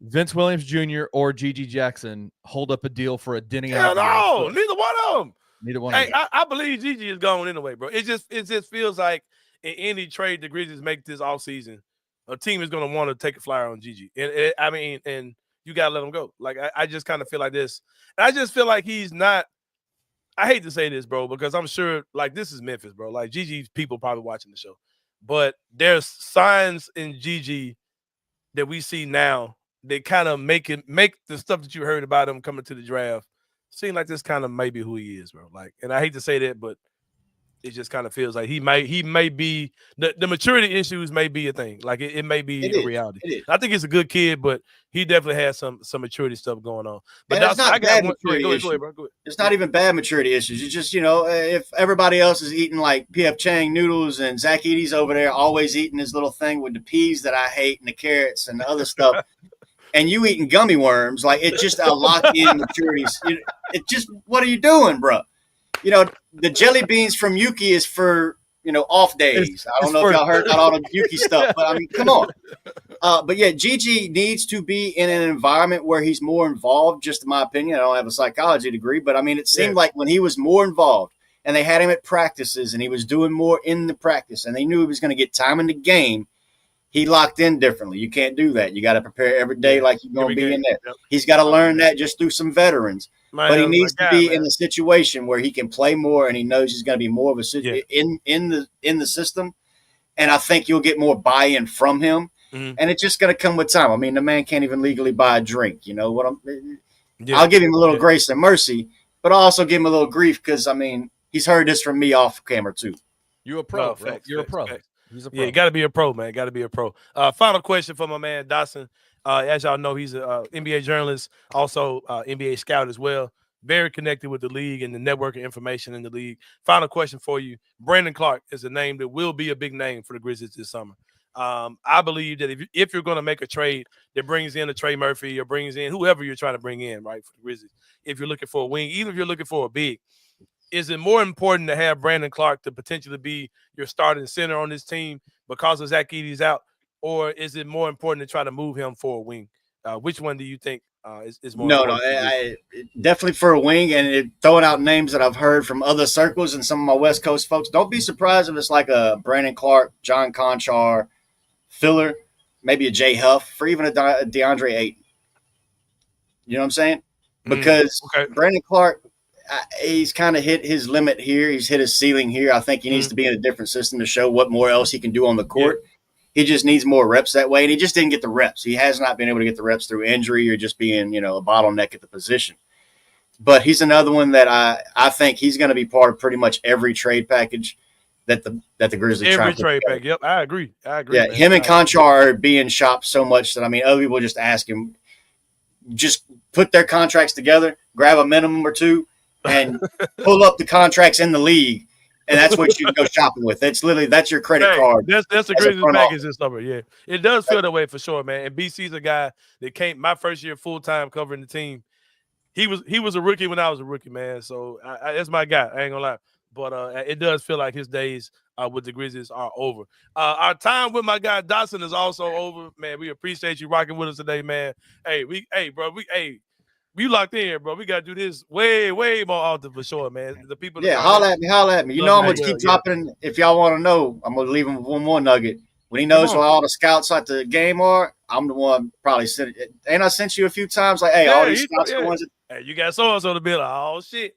Vince Williams Jr. or G.G. Jackson hold up a deal for a Denny? Hell no, neither one of them. Neither one. Hey, I believe G.G. is gone anyway, bro. It just feels like in any trade the Grizzlies make this offseason, a team is going to want to take a flyer on G.G. And you got to let him go. Like, I just kind of feel like this. And I just feel like he's not – I hate to say this, bro, because I'm sure, like, this is Memphis, bro. Like, G.G.'s people probably watching the show. But there's signs in G.G. that we see now that kind of make the stuff that you heard about him coming to the draft seem like this kind of maybe who he is, bro. Like, and I hate to say that, but It just kind of feels like he may be the maturity issues may be a thing. Like it may be a reality. I think he's a good kid, but he definitely has some maturity stuff going on. But it's not bad maturity issues. Go ahead, bro. Go ahead. It's not even bad maturity issues. It's just, if everybody else is eating like P.F. Chang noodles and Zach Edey's over there always eating his little thing with the peas that I hate and the carrots and the other stuff, and you eating gummy worms, like it's just a locked-in maturities. It's just, what are you doing, bro? The jelly beans from Yuki is for, off days. I don't know if y'all heard about all the Yuki stuff, but I mean, come on. But yeah, Gigi needs to be in an environment where he's more involved, just in my opinion. I don't have a psychology degree, but I mean, it seemed like when he was more involved and they had him at practices and he was doing more in the practice and they knew he was going to get time in the game, he locked in differently. You can't do that. You got to prepare every day like you're going to be in there. Yep. He's got to learn that just through some veterans. But he needs to be in a situation where he can play more and he knows he's going to be more of a in the system. And I think you'll get more buy-in from him. Mm-hmm. And it's just going to come with time. I mean, the man can't even legally buy a drink. You know what I'll give him a little grace and mercy, but I'll also give him a little grief because, I mean, he's heard this from me off camera too. You're a pro. You're a pro. He's a pro. Yeah, you got to be a pro, man. Got to be a pro. Final question for my man, Dawson. As y'all know, he's an NBA journalist, also NBA scout as well. Very connected with the league and the network of information in the league. Final question for you. Brandon Clark is a name that will be a big name for the Grizzlies this summer. I believe that if you're going to make a trade that brings in a Trey Murphy or brings in whoever you're trying to bring in, right, for the Grizzlies, if you're looking for a wing, even if you're looking for a big, is it more important to have Brandon Clark to potentially be your starting center on this team because of Zach Edey's out, or is it more important to try to move him for a wing? Which one do you think is more important? I definitely for a wing, and throwing out names that I've heard from other circles and some of my West Coast folks. Don't be surprised if it's like a Brandon Clark, John Conchar, filler, maybe a Jay Huff, for even a DeAndre Ayton. You know what I'm saying? Because Brandon Clark, he's kind of hit his limit here. He's hit his ceiling here. I think he needs to be in a different system to show what more else he can do on the court. Yeah. He just needs more reps that way, and he just didn't get the reps. He has not been able to get the reps through injury or just being, a bottleneck at the position. But he's another one that I think he's going to be part of pretty much every trade package that the Grizzlies try to put trade together. package. Yep, I agree. Yeah, man. Him and Conchar are being shopped so much that, I mean, other people just ask him, just put their contracts together, grab a minimum or two, and pull up the contracts in the league, and that's what you can go shopping with. That's your credit card. That's the Grizzlies package this summer. Yeah, it does feel that way for sure, man. And BC's a guy that came my first year full time covering the team. He was a rookie when I was a rookie, man. So that's my guy. I ain't gonna lie, but it does feel like his days with the Grizzlies are over. Our time with my guy Dodson is also over, man. We appreciate you rocking with us today, man. We locked in, bro. We got to do this way, way more often for sure, man. The people. Yeah, holla at me. You know I'm going to keep dropping. If y'all want to know, I'm going to leave him with one more nugget. When he knows where all the scouts at the game are, I'm the one probably sent it. And I sent you a few times like, hey, all these scouts are the ones that. Hey, you got so-and-so to be like, oh, shit.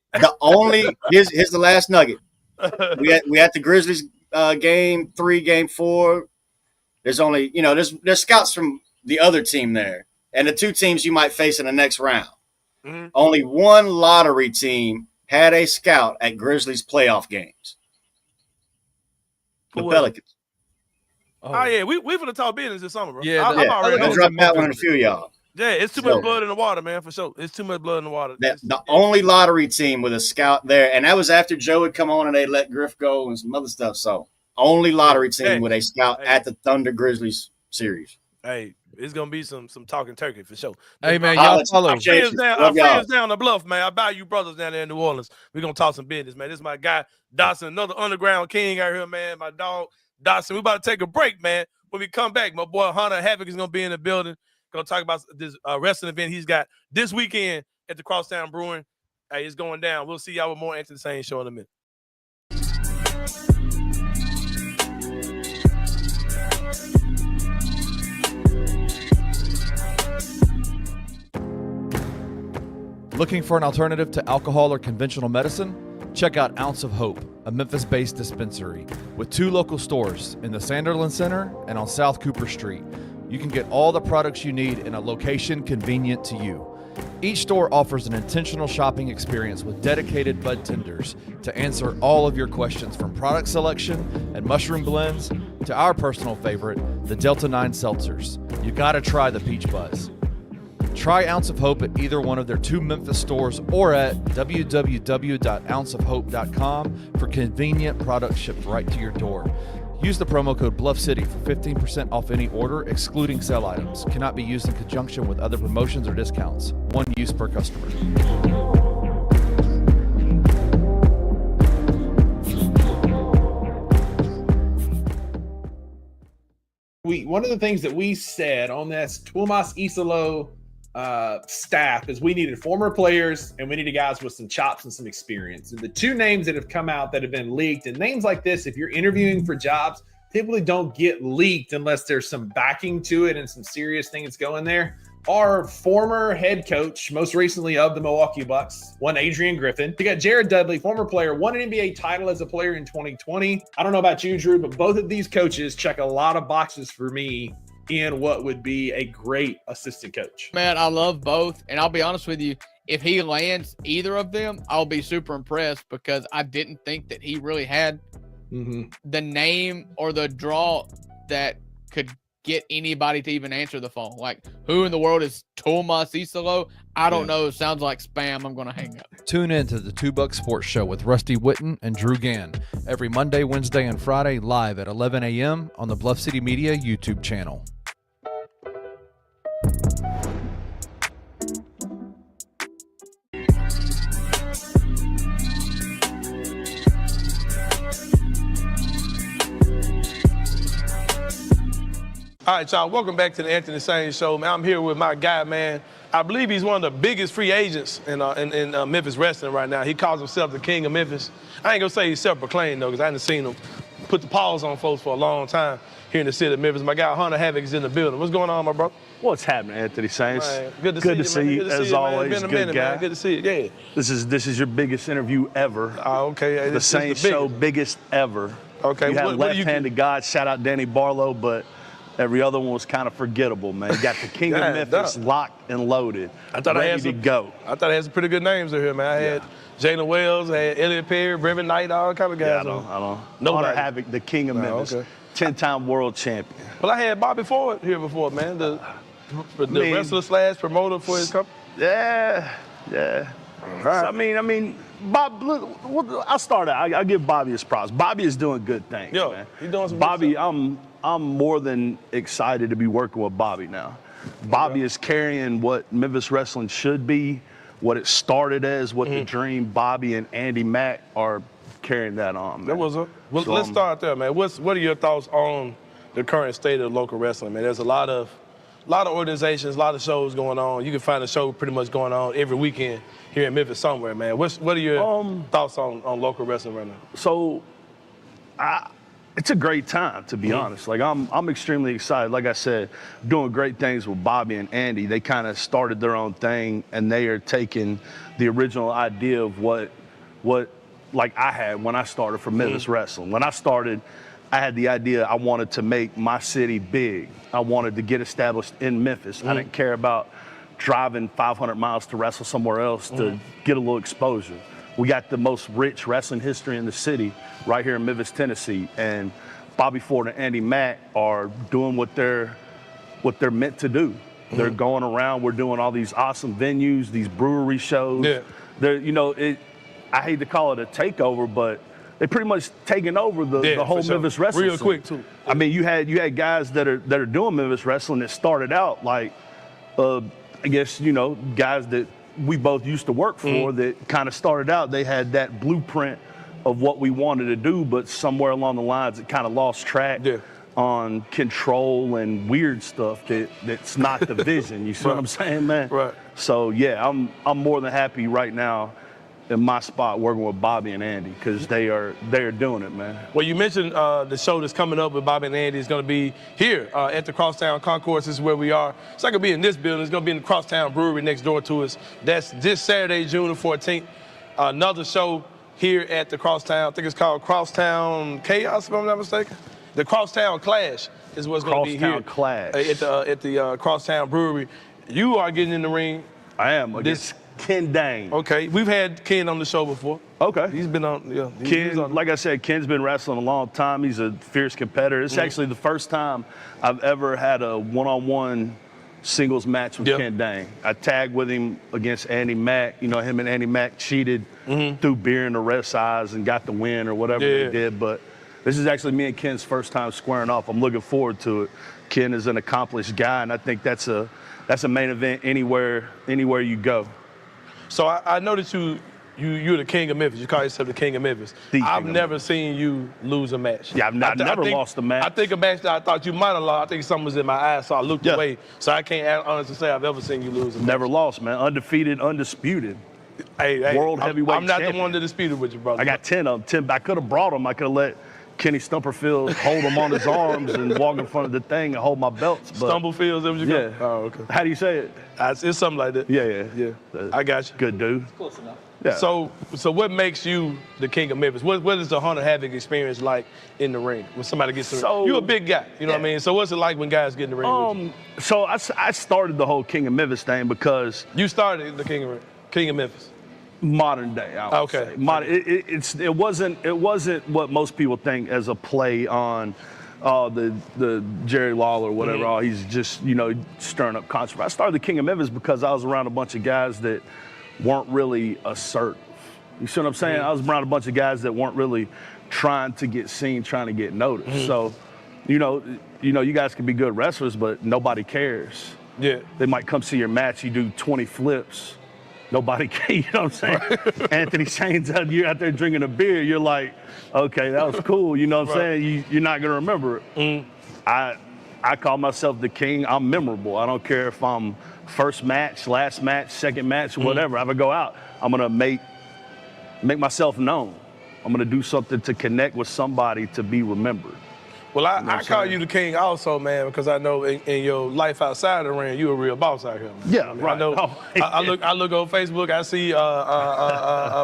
Here's the last nugget. We at the Grizzlies game 3, game 4. There's only, there's scouts from the other team there. And the 2 teams you might face in the next round. Mm-hmm. Only one lottery team had a scout at Grizzlies playoff games. The Pelicans. Oh yeah, we for the talk business this summer, bro. Yeah, I'm already dropped that one in a few of y'all. Yeah, it's too much blood in the water, man, for sure. It's too much blood in the water. The only lottery team with a scout there, and that was after Joe had come on and they let Griff go and some other stuff. So only lottery team with a scout at the Thunder Grizzlies series. Hey. It's gonna be some talking turkey for sure. Hey man, y'all follow. Our friends down the bluff, man. I buy you brothers down there in New Orleans. We're gonna talk some business, man. This is my guy Dawson, another underground king out here, man. My dog Dawson. We about to take a break, man. When we come back, my boy Hunter Havoc is gonna be in the building. Gonna talk about this wrestling event he's got this weekend at the Crosstown Brewing. Hey, it's going down. We'll see y'all with more Anthony Sain show in a minute. Looking for an alternative to alcohol or conventional medicine? Check out Ounce of Hope, a Memphis-based dispensary with 2 local stores in the Sanderlin Center and on South Cooper Street. You can get all the products you need in a location convenient to you. Each store offers an intentional shopping experience with dedicated bud tenders to answer all of your questions, from product selection and mushroom blends to our personal favorite, the Delta 9 seltzers. You gotta try the Peach Buzz. Try Ounce of Hope at either one of their 2 Memphis stores or at www.ounceofhope.com for convenient products shipped right to your door. Use the promo code BluffCity for 15% off any order, excluding sale items. Cannot be used in conjunction with other promotions or discounts. One use per customer. One of the things that we said on this Tuomas Isalo staff is we needed former players and we needed guys with some chops and some experience. And the 2 names that have come out that have been leaked, and names like this, if you're interviewing for jobs, typically don't get leaked unless there's some backing to it and some serious things going there, are former head coach, most recently of the Milwaukee Bucks, one Adrian Griffin. You got Jared Dudley, former player, won an NBA title as a player in 2020. I don't know about you, Drew, but both of these coaches check a lot of boxes for me in what would be a great assistant coach. Man, I love both. And I'll be honest with you, if he lands either of them, I'll be super impressed, because I didn't think that he really had the name or the draw that could get anybody to even answer the phone. Like, who in the world is Tuomas Isalo? I don't know. It sounds like spam. I'm going to hang up. Tune in to the 2 Buck Sports Show with Rusty Witten and Drew Gann every Monday, Wednesday, and Friday live at 11 a.m. on the Bluff City Media YouTube channel. All right, y'all, welcome back to the Anthony Sain Show, man. I'm here with my guy, man. I believe he's one of the biggest free agents in Memphis wrestling right now. He calls himself the king of Memphis. I ain't gonna say he's self-proclaimed, though, because I haven't seen him put the pause on folks for a long time here in the city of Memphis. My guy, Hunter Havoc, is in the building. What's going on, my bro? What's happening, Anthony Sain? Good to see you, as always. Been a good minute, guy. man. Good to see you. Yeah. This is your biggest interview ever. Okay. The Sain Show, biggest ever. Okay. You had left-handed God. Shout out Danny Barlow, but every other one was kind of forgettable, man. You got the king of Memphis locked and loaded, ready to go. I thought I had some pretty good names in here, man. I had Jalen Wells, I had Elliot Perry, Brevin Knight, all kind of guys. I don't. Nobody. Hunter Havoc, the king of Memphis, 10-time world champion. Well, I had Bobby Ford here before, man. The wrestler / promoter for his company. Yeah. Right. So, I mean, Bob. I'll start out. I give Bobby his props. Bobby is doing good things, man. He's doing some Bobby, good stuff. I'm more than excited to be working with Bobby now. Bobby is carrying what Memphis wrestling should be, what it started as, what the dream. Bobby and Andy Mack are carrying that on, man. That was let's start there, man. What are your thoughts on the current state of local wrestling, man? There's a lot of organizations, a lot of shows going on. You can find a show pretty much going on every weekend here in Memphis somewhere, man. What are your thoughts on local wrestling right now? So, it's a great time, to be honest. Like, I'm extremely excited. Like I said, doing great things with Bobby and Andy. They kind of started their own thing, and they are taking the original idea of what like I had when I started for Memphis wrestling. When I started, I had the idea I wanted to make my city big. I wanted to get established in Memphis. I didn't care about driving 500 miles to wrestle somewhere else to get a little exposure. We got the most rich wrestling history in the city right here in Memphis, Tennessee. And Bobby Ford and Andy Mack are doing what they're meant to do. They're going around. We're doing all these awesome venues, these brewery shows. Yeah. They're, I hate to call it a takeover, but they pretty much taken over the whole Memphis wrestling real scene. Quick too. I mean, you had guys that are doing Memphis wrestling that started out like, I guess, guys that we both used to work for that kind of started out. They had that blueprint of what we wanted to do, but somewhere along the lines it kind of lost track on control and weird stuff that's not the vision. You see what I'm saying, man? Right. So yeah, I'm more than happy right now in my spot working with Bobby and Andy because they're doing it, man. Well, you mentioned the show that's coming up with Bobby and Andy is going to be here at the Crosstown Concourse. This is where we are. It's not going to be in this building. It's going to be in the Crosstown Brewery next door to us. That's this Saturday, June the 14th. Another show here at the Crosstown. I think it's called Crosstown Chaos, if I'm not mistaken. The Crosstown Clash is what's going to be here. Clash. At the Crosstown Brewery. You are getting in the ring I am against Ken Dang. Okay, we've had Ken on the show before. Okay. He's been on, yeah. Ken, like I said, Ken's been wrestling a long time. He's a fierce competitor. It's actually the first time I've ever had a one-on-one singles match with Ken Dang. I tagged with him against Andy Mack. You know, him and Andy Mack cheated, threw beer in the ref's eyes and got the win or whatever they did. But this is actually me and Ken's first time squaring off. I'm looking forward to it. Ken is an accomplished guy, and I think that's a main event anywhere you go. So I know that you're the king of Memphis. You call yourself the king of Memphis. I've never seen you lose a match. Yeah, I've never lost a match. I think a match that I thought you might have lost, I think something was in my eyes, so I looked away. So I can't honestly say I've ever seen you lose a match. Never lost, man. Undefeated, undisputed. Hey, World heavyweight I'm not champion. the one to dispute it with you, brother. I got 10 of them. 10. I could have brought them. I could have let Kenny Stumperfield hold them on his arms and walk in front of the thing and hold my belts. But Stumblefield, that was your guy? Oh, okay. How do you say it? It's something like that. Yeah. I got you. Good dude. Close enough. Yeah. So what makes you the king of Memphis? What is the Hunter Havoc experience like in the ring when somebody gets in the ring? You're a big guy, you know what I mean? So what's it like when guys get in the ring with you? So I started the whole King of Memphis thing because You started the king of Memphis. modern day, I would say. It wasn't what most people think as a play on the Jerry Lawler or whatever. He's just, stirring up controversy. I started the King of Memphis because I was around a bunch of guys that weren't really assertive. You see what I'm saying? I was around a bunch of guys that weren't really trying to get seen, trying to get noticed. So, you guys can be good wrestlers, but nobody cares. Yeah. They might come see your match, you do 20 flips. Nobody cares, you know what I'm saying? Anthony Sain's you're out there drinking a beer, you're like, okay, that was cool, you know what I'm saying? You're not gonna remember it. I call myself the king. I'm memorable. I don't care if I'm first match, last match, second match, whatever. If I go out, I'm gonna make myself known. I'm gonna do something to connect with somebody to be remembered. Well, I call you the king also, man, because I know in your life outside the ring, you're a real boss out here. Yeah, I mean, right. I know. I look on Facebook. I see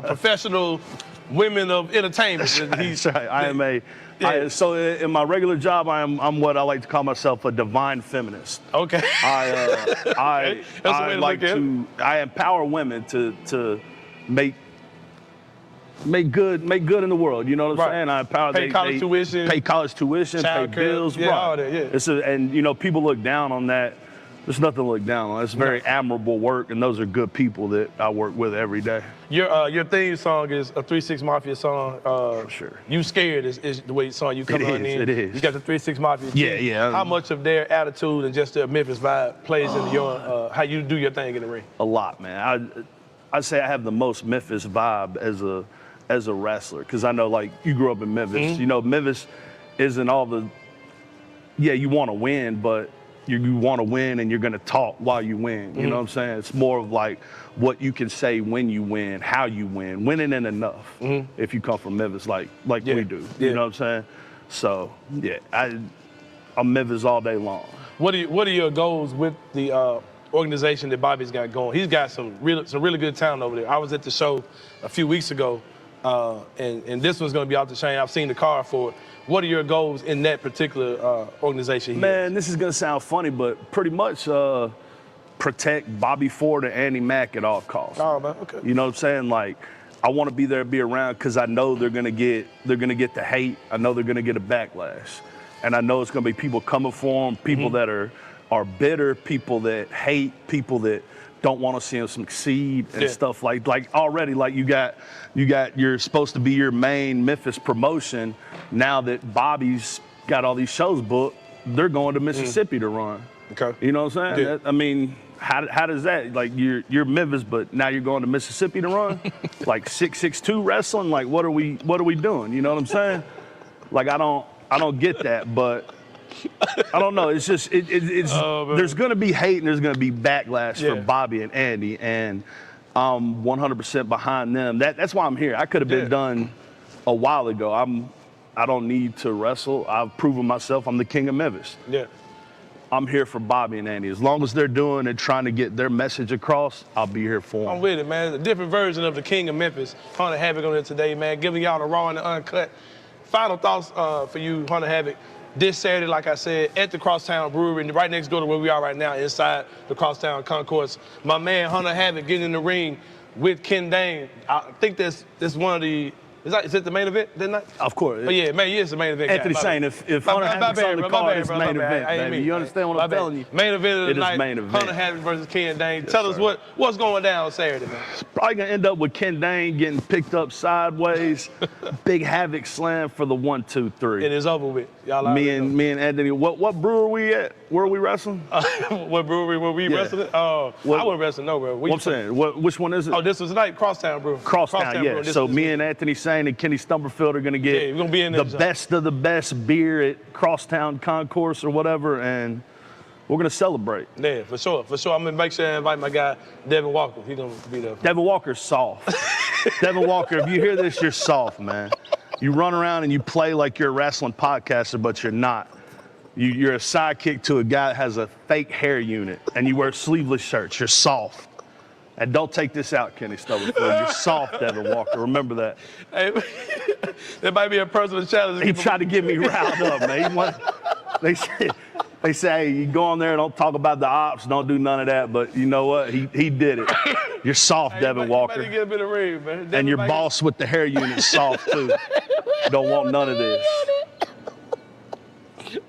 professional women of entertainment. That's right. I am so in my regular job, I'm what I like to call myself a divine feminist. Okay. I empower women to make good in the world. You know what I'm saying? I empower pay college tuition, pay bills, all that. Yeah. And people look down on that. There's nothing to look down on. It's very admirable work, and those are good people that I work with every day. Your theme song is a 3-6 Mafia song. For sure. You Scared is the way the song you come on in. It is. You got the 3-6 Mafia team. Yeah. How much of their attitude and just their Memphis vibe plays into your how you do your thing in the ring? A lot, man. I say I have the most Memphis vibe as a wrestler, because I know, like, you grew up in Memphis. Memphis isn't all the, you want to win, but you want to win and you're going to talk while you win. You know what I'm saying? It's more of like what you can say when you win, how you win. Winning ain't enough if you come from Memphis like we do. You know what I'm saying? So, I'm Memphis all day long. What are your goals with the organization that Bobby's got going? He's got some really good talent over there. I was at the show a few weeks ago, and this one's going to be off the chain. I've seen the card for it. What are your goals in that particular organization? Man, this is going to sound funny, but pretty much protect Bobby Ford and Andy Mack at all costs. Oh, man, okay. You know what I'm saying? Like, I want to be there, be around, because I know they're going to get the hate. I know they're going to get a backlash, and I know it's going to be people coming for them, people that are bitter, people that hate, people that don't want to see them succeed and stuff like already, like you're supposed to be your main Memphis promotion. Now that Bobby's got all these shows booked, they're going to Mississippi to run. Okay. You know what I'm saying? Yeah. I mean, how does that, like, you're Memphis, but now you're going to Mississippi to run? Like 6'2" wrestling? Like, what are we doing? You know what I'm saying? Like, I don't get that, but I don't know. It's just there's going to be hate and there's going to be backlash for Bobby and Andy, and I'm 100% behind them. That's why I'm here. I could have been done a while ago. I don't need to wrestle. I've proven myself. I'm the king of Memphis. Yeah. I'm here for Bobby and Andy. As long as they're doing and trying to get their message across, I'll be here for them. I'm with it, man. A different version of the king of Memphis. Hunter Havoc on it today, man. Giving y'all the raw and the uncut. Final thoughts for you, Hunter Havoc. this Saturday, like I said, at the Crosstown Brewery, right next door to where we are right now, inside the Crosstown Concourse. My man Hunter Havoc getting in the ring with Ken Dane. I think that's one of the. Is it the main event that night? Of course. Oh, yeah, man, it's the main event. Anthony Sain, if Hunter Havoc's on the card, it's main event, baby. You understand what I'm telling you? Main event of the night, main event. Hunter Havoc versus Ken Dane. Tell us what's going down Saturday, man. It's probably going to end up with Ken Dane getting picked up sideways. Big Havoc slam for the 1, 2, 3. It is over with. Y'all me and Anthony, what brewer we at? Where are we wrestling? What brewery were we wrestling? I wasn't wrestling nowhere. What I'm saying, which one is it? Oh, this was tonight, Crosstown Brewery. Crosstown, yeah. So me and Anthony Sain and Kenny Stumblefield are going to get we're gonna be in the best of the best beer at Crosstown Concourse or whatever, and we're going to celebrate. Yeah, for sure. I'm going to make sure I invite my guy, Devin Walker. He's going to be there. Devin Walker's soft. Devin Walker, if you hear this, you're soft, man. You run around and you play like you're a wrestling podcaster, but you're not. You're a sidekick to a guy that has a fake hair unit, and you wear sleeveless shirts. You're soft. And don't take this out, Kenny Stubblefield. You're soft, Devin Walker. Remember that. Hey, there might be a personal challenge. He tried to get me riled up, man. They say, hey, you go on there, don't talk about the ops, don't do none of that. But you know what? He did it. You're soft, Devin Walker. Get a bit of ring, man. And your boss with the hair unit's soft, too. Don't want none of this.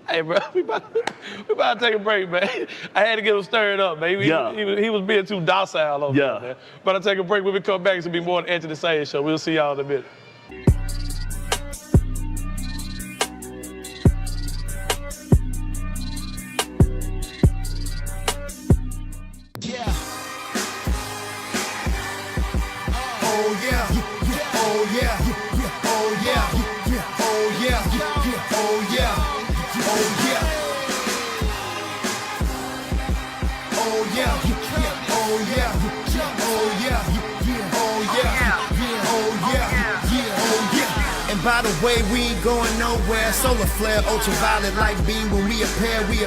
Hey, bro, we about to take a break, man. I had to get him stirred up, man. He was being too docile over there, man. But I'll take a break. When we come back, it's going to be more on Anthony Sain Show. We'll see y'all in a bit. By the way, we ain't going nowhere. Solar flare, ultraviolet light beam. When we appear, be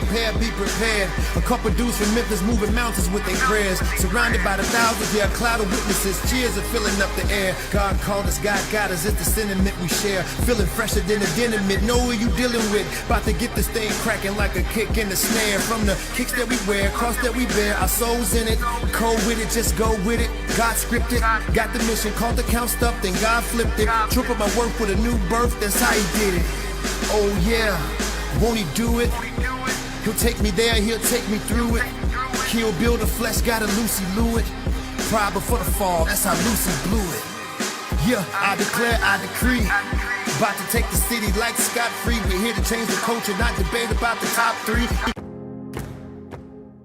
prepared. A couple dudes from Memphis moving mountains with their prayers. Surrounded by the thousands, yeah, a cloud of witnesses. Cheers are filling up the air. God called us, God got us. It's the sentiment we share. Feeling fresher than a denim mint. Know who you dealing with. About to get this thing cracking like a kick in the snare. From the kicks that we wear, cross that we bear, our souls in it. Cold with it, just go with it. God scripted. Got the mission, called the count stuff, then God flipped it. Triple my work with a new birth, that's how he did it. Oh yeah, won't he do it? He'll take me there, he'll take me through it. He'll build a flesh, gotta Lucy Lou it. Pride before the fall, that's how Lucy blew it. Yeah, I declare, I decree. About to take the city like scot-free. We're here to change the culture, not debate about the top 3.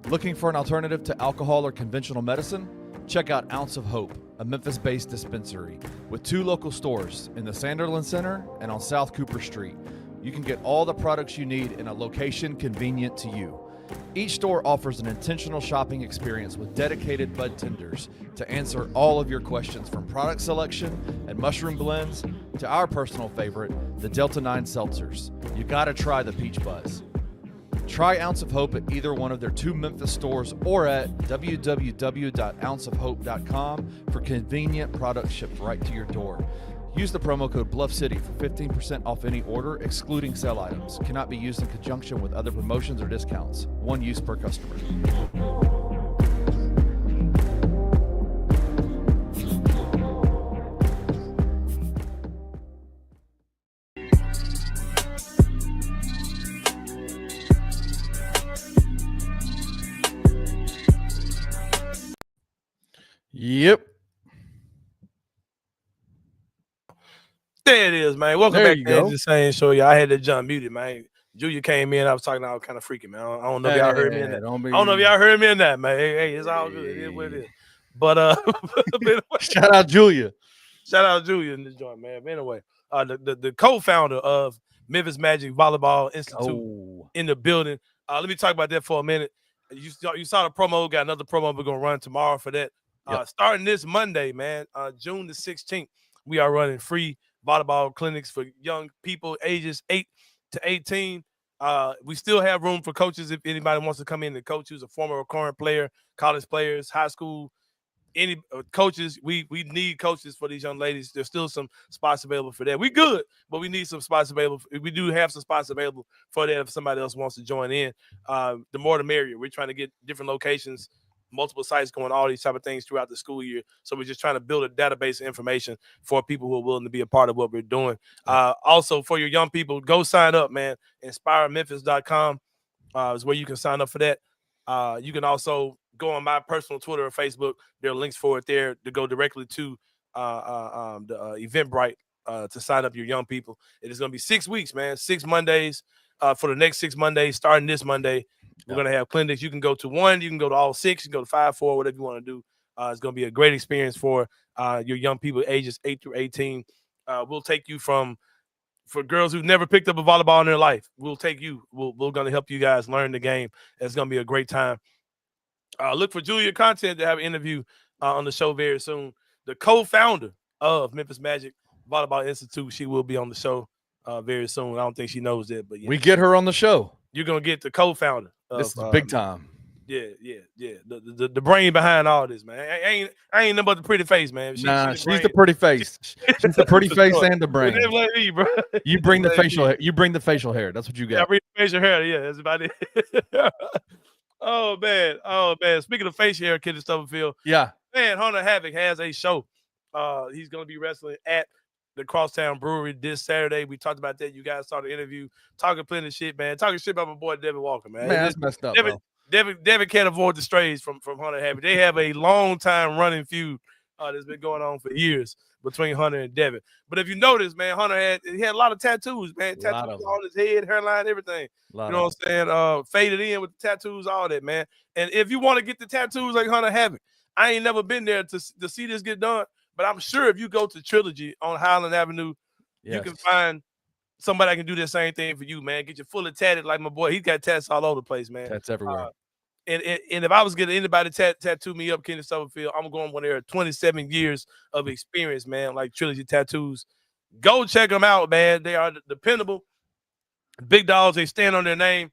Looking for an alternative to alcohol or conventional medicine? Check out Ounce of Hope, a Memphis-based dispensary with 2 local stores in the Sanderland Center and on South Cooper Street. You can get all the products you need in a location convenient to you. Each store offers an intentional shopping experience with dedicated bud tenders to answer all of your questions, from product selection and mushroom blends to our personal favorite, the Delta 9 seltzers. You gotta try the Peach Buzz. Try Ounce of Hope at either one of their 2 Memphis stores or at www.ounceofhope.com for convenient products shipped right to your door. Use the promo code BluffCity for 15% off any order, excluding sale items. Cannot be used in conjunction with other promotions or discounts. One use per customer. Yep. There it is, man. Welcome back to the Sain Show. I had to jump muted, man. Julia came in. I was talking all kind of freaky, man. I don't know if y'all heard me in that. I don't know if y'all heard me in that, man. Hey, it's all good. It is what it is. But shout out Julia. Shout out Julia in this joint, man. But anyway, the co-founder of Memphis Magic Volleyball Institute in the building. Let me talk about that for a minute. You saw the promo. Got another promo we're gonna run tomorrow for that. Starting this Monday, man, June the 16th, we are running free volleyball clinics for young people ages 8 to 18. We still have room for coaches if anybody wants to come in and coach who's a former or current player, college players, high school, any coaches, we need coaches for these young ladies. There's still some spots available for that. We good, but we need some spots available. We do have some spots available for that if somebody else wants to join in. The more the merrier. We're trying to get different locations, multiple sites going, all these type of things throughout the school year. So we're just trying to build a database of information for people who are willing to be a part of what we're doing. Also, for your young people, go sign up, man. InspireMemphis.com is where you can sign up for that. You can also go on my personal Twitter or Facebook. There are links for it there to go directly to the Eventbrite to sign up your young people. It is going to be 6 weeks, man. 6 Mondays for the next 6 Mondays, starting this Monday. We're going to have clinics. You can go to one. You can go to all 6. You can go to 5, 4, whatever you want to do. It's going to be a great experience for your young people ages 8 through 18. We'll take you for girls who've never picked up a volleyball in their life. We'll take you. We're going to help you guys learn the game. It's going to be a great time. Look for Julia Content to have an interview on the show very soon. The co-founder of Memphis Magic Volleyball Institute. She will be on the show very soon. I don't think she knows that, but yeah. We get her on the show. You're going to get the co-founder. This is big time. Yeah. The brain behind all this, man. I ain't nothing but the pretty face, man. She's the pretty face. She's the pretty face and the brain. Like me, bro. You bring the facial hair. You bring the facial hair. That's what you got. Yeah, I bring the facial hair. Yeah, that's about it. Oh man. Speaking of facial hair, Kenny Stubblefield. Yeah. Man, Hunter Havoc has a show. He's going to be wrestling at the Crosstown Brewery this Saturday. We talked about that. You guys saw the interview. Talking plenty of shit, man. Talking shit about my boy Devin Walker, man. Man, that's messed up, bro. Devin can't avoid the strays from Hunter Havoc. They have a long time running feud that's been going on for years between Hunter and Devin. But if you notice, man, Hunter had a lot of tattoos, man. Tattoos on his head, hairline, everything. You know what I'm saying? Faded in with the tattoos, all that, man. And if you want to get the tattoos like Hunter Havoc, I ain't never been there to see this get done. But I'm sure if you go to Trilogy on Highland Avenue, you can find somebody that can do the same thing for you, man. Get you fully tatted like my boy. He's got tats all over the place, man. Tats everywhere. And if I was getting anybody tattoo me up, Kenny Stubblefield, I'm going when they're 27 years of experience, man, like Trilogy Tattoos. Go check them out, man. They are dependable. Big dogs, they stand on their name.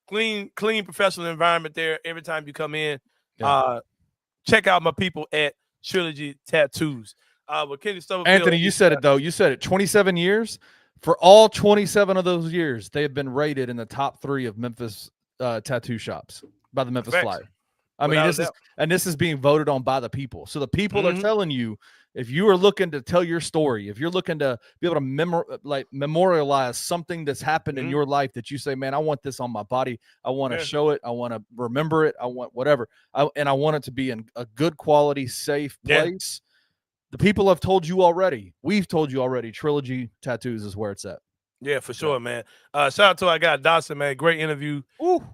Clean professional environment there every time you come in. Yeah. Check out my people at Trilogy Tattoos. But Kenny Stubblefield, Anthony, you said it, though. You said it. 27 years. For all 27 of those years, they have been rated in the top 3 of Memphis tattoo shops by the Memphis Flyer. I mean, this is being voted on by the people. So the people are telling you, if you are looking to tell your story, if you're looking to be able to memorialize something that's happened in your life that you say, man, I want this on my body. I want to show it. I want to remember it. I want whatever. And I want it to be in a good quality, safe place. The people have told you already. We've told you already. Trilogy Tattoos is where it's at. Yeah, for sure, man. Shout out to our guy Dodson, man. Great interview. Ooh.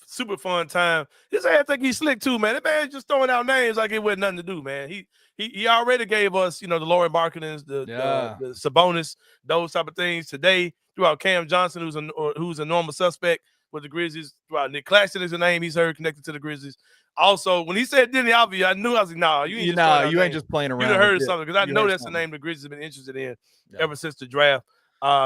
Super fun time. His ass think he's slick too, man. That man just throwing out names like it wasn't nothing to do, man. He already gave us, the Laurie Marketins, the Sabonis, those type of things. Today, throughout Cam Johnson, who's a normal suspect with the Grizzlies. Throughout Nick Claxton is a name he's heard connected to the Grizzlies. Also, when he said Denny Alvey, I knew, I was like, nah, you ain't just playing around. You heard something because I know that's the name the Grizzlies have been interested in ever since the draft.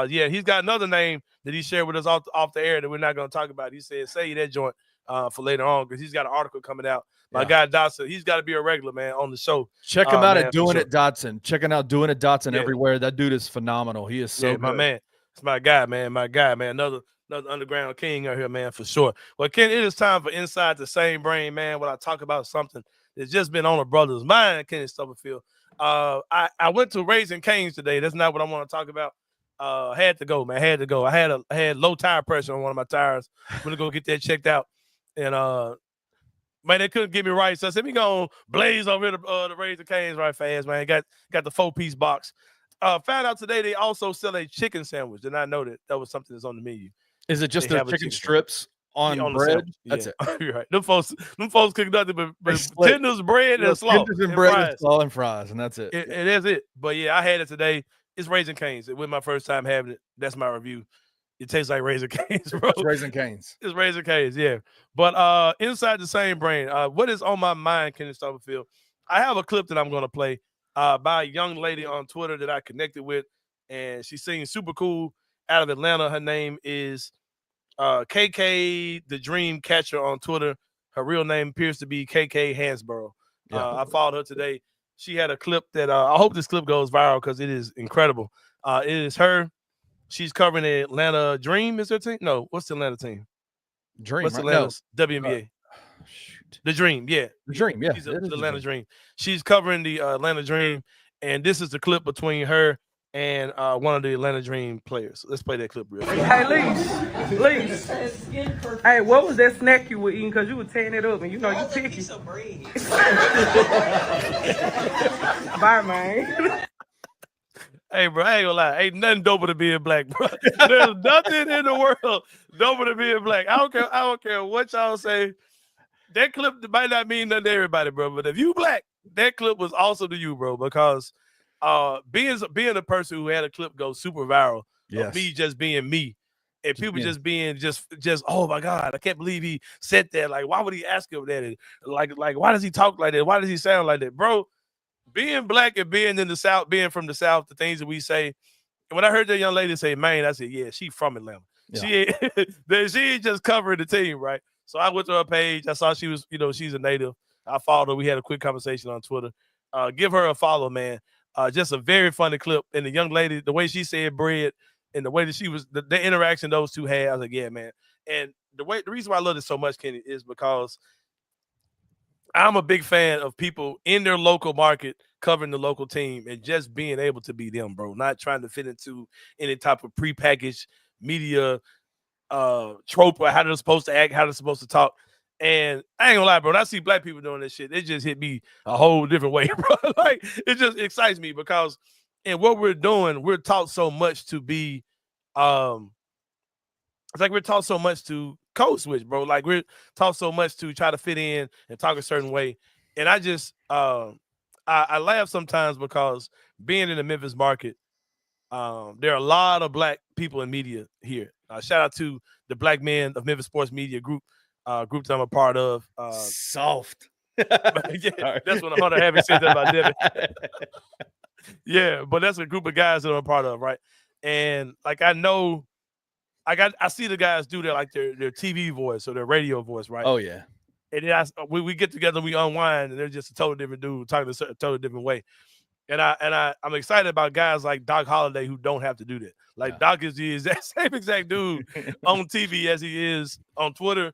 He's got another name that he shared with us off the air that we're not going to talk about. He said, say that joint for later on because he's got an article coming out. My guy Dodson, he's got to be a regular, man, on the show. Check him out at Doing It Dodson. Checking out Doing It Dodson everywhere. That dude is phenomenal. He is so good. My man. It's my guy, man. Another underground king out here, man, for sure. Well, Ken, it is time for Inside the Same Brain, man, when I talk about something that's just been on a brother's mind, Kenny Stubblefield. I went to Raising Cane's today. That's not what I want to talk about. Had to go, man. Had to go. I had low tire pressure on one of my tires. I'm gonna go get that checked out. And man, they couldn't get me right. So I said, we gonna blaze over here to Raising Cane's right fast, man. Got the 4-piece box. Found out today they also sell a chicken sandwich. Did not know that was something that's on the menu. Is it just the chicken strips on bread? That's it. You're right. Them folks cook nothing but tenders, bread, and slaw. Tenders and bread, slaw, and fries, and that's it. And that's it. But yeah, I had it today. It's Raising Cane's. It was my first time having it. That's my review. It tastes like Raising Cane's, bro. It's Raising Cane's. It's Raising Cane's, yeah. But Inside the Same Brain, what is on my mind, Kenny Stubblefield? I have a clip that I'm going to play by a young lady on Twitter that I connected with, and she seems super cool out of Atlanta. Her name is KK the Dream Catcher on Twitter. Her real name appears to be KK Hansborough. I followed her today. She had a clip that I hope this clip goes viral because it is incredible. It is her. She's covering the Atlanta Dream. Is her team? No, what's the Atlanta team? Dream. What's right? Atlanta's WNBA? The Dream, yeah. The Dream, yeah. She's the Atlanta Dream. She's covering the Atlanta Dream, and this is the clip between her and one of the Atlanta Dream players. Let's play that clip real quick. Hey, Lise. Hey, what was that snack you were eating? Because you were tearing it up, and you know you picky. Bye, man. Hey, bro, I ain't gonna lie. Ain't nothing doper than being black, bro. There's nothing in the world doper than being black. I don't care what y'all say. That clip might not mean nothing to everybody, bro. But if you black, that clip was awesome to you, bro, because being a person who had a clip go super viral, of me just being me, and people just being just oh my God, I can't believe he said that. Like, why would he ask him that? Like why does he talk like that? Why does he sound like that, bro? Being black and being in the South, being from the South, the things that we say. And when I heard that young lady say Maine, I said, yeah, she from Atlanta. Yeah. She ain't just covering the team, right? So I went to her page. I saw she was, she's a native. I followed her. We had a quick conversation on Twitter. Give her a follow, man. Just a very funny clip. And the young lady, the way she said bread and the way that she was, the interaction those two had, I was like, yeah, man. And the reason why I love this so much, Kenny, is because I'm a big fan of people in their local market covering the local team and just being able to be them, bro. Not trying to fit into any type of prepackaged media trope or how they're supposed to act, how they're supposed to talk. And I ain't gonna lie, bro. When I see black people doing this shit, it just hit me a whole different way, bro. Like, it just excites me because in what we're doing, we're taught so much to be it's like we're taught so much to code switch, bro. Like, we're taught so much to try to fit in and talk a certain way. And I just I laugh sometimes because being in the Memphis market, there are a lot of black people in media here. Shout out to the Black Men of Memphis Sports Media group that I'm a part of. Soft. Yeah, that's what Hunter Havoc said that about Devin. Yeah, but that's a group of guys that I'm a part of, right? And like, I know, I see the guys do their TV voice or their radio voice, right? Oh yeah. And then we get together, we unwind, and they're just a totally different dude talking a totally different way. And I'm excited about guys like Doc Holliday who don't have to do that. Like, Doc is the same exact dude on TV as he is on Twitter,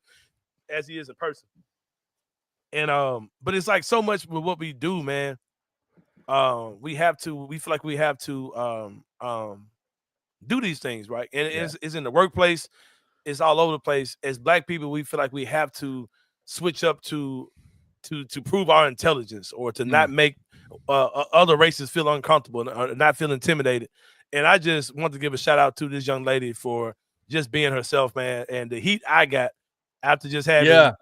as he is in person. And but it's like so much with what we do, man. We feel like we have to do these things, right? And it's in the workplace, it's all over the place. As black people, we feel like we have to switch up to prove our intelligence or to not make other races feel uncomfortable or not feel intimidated. And I just want to give a shout out to this young lady for just being herself, man. And the heat I got after just having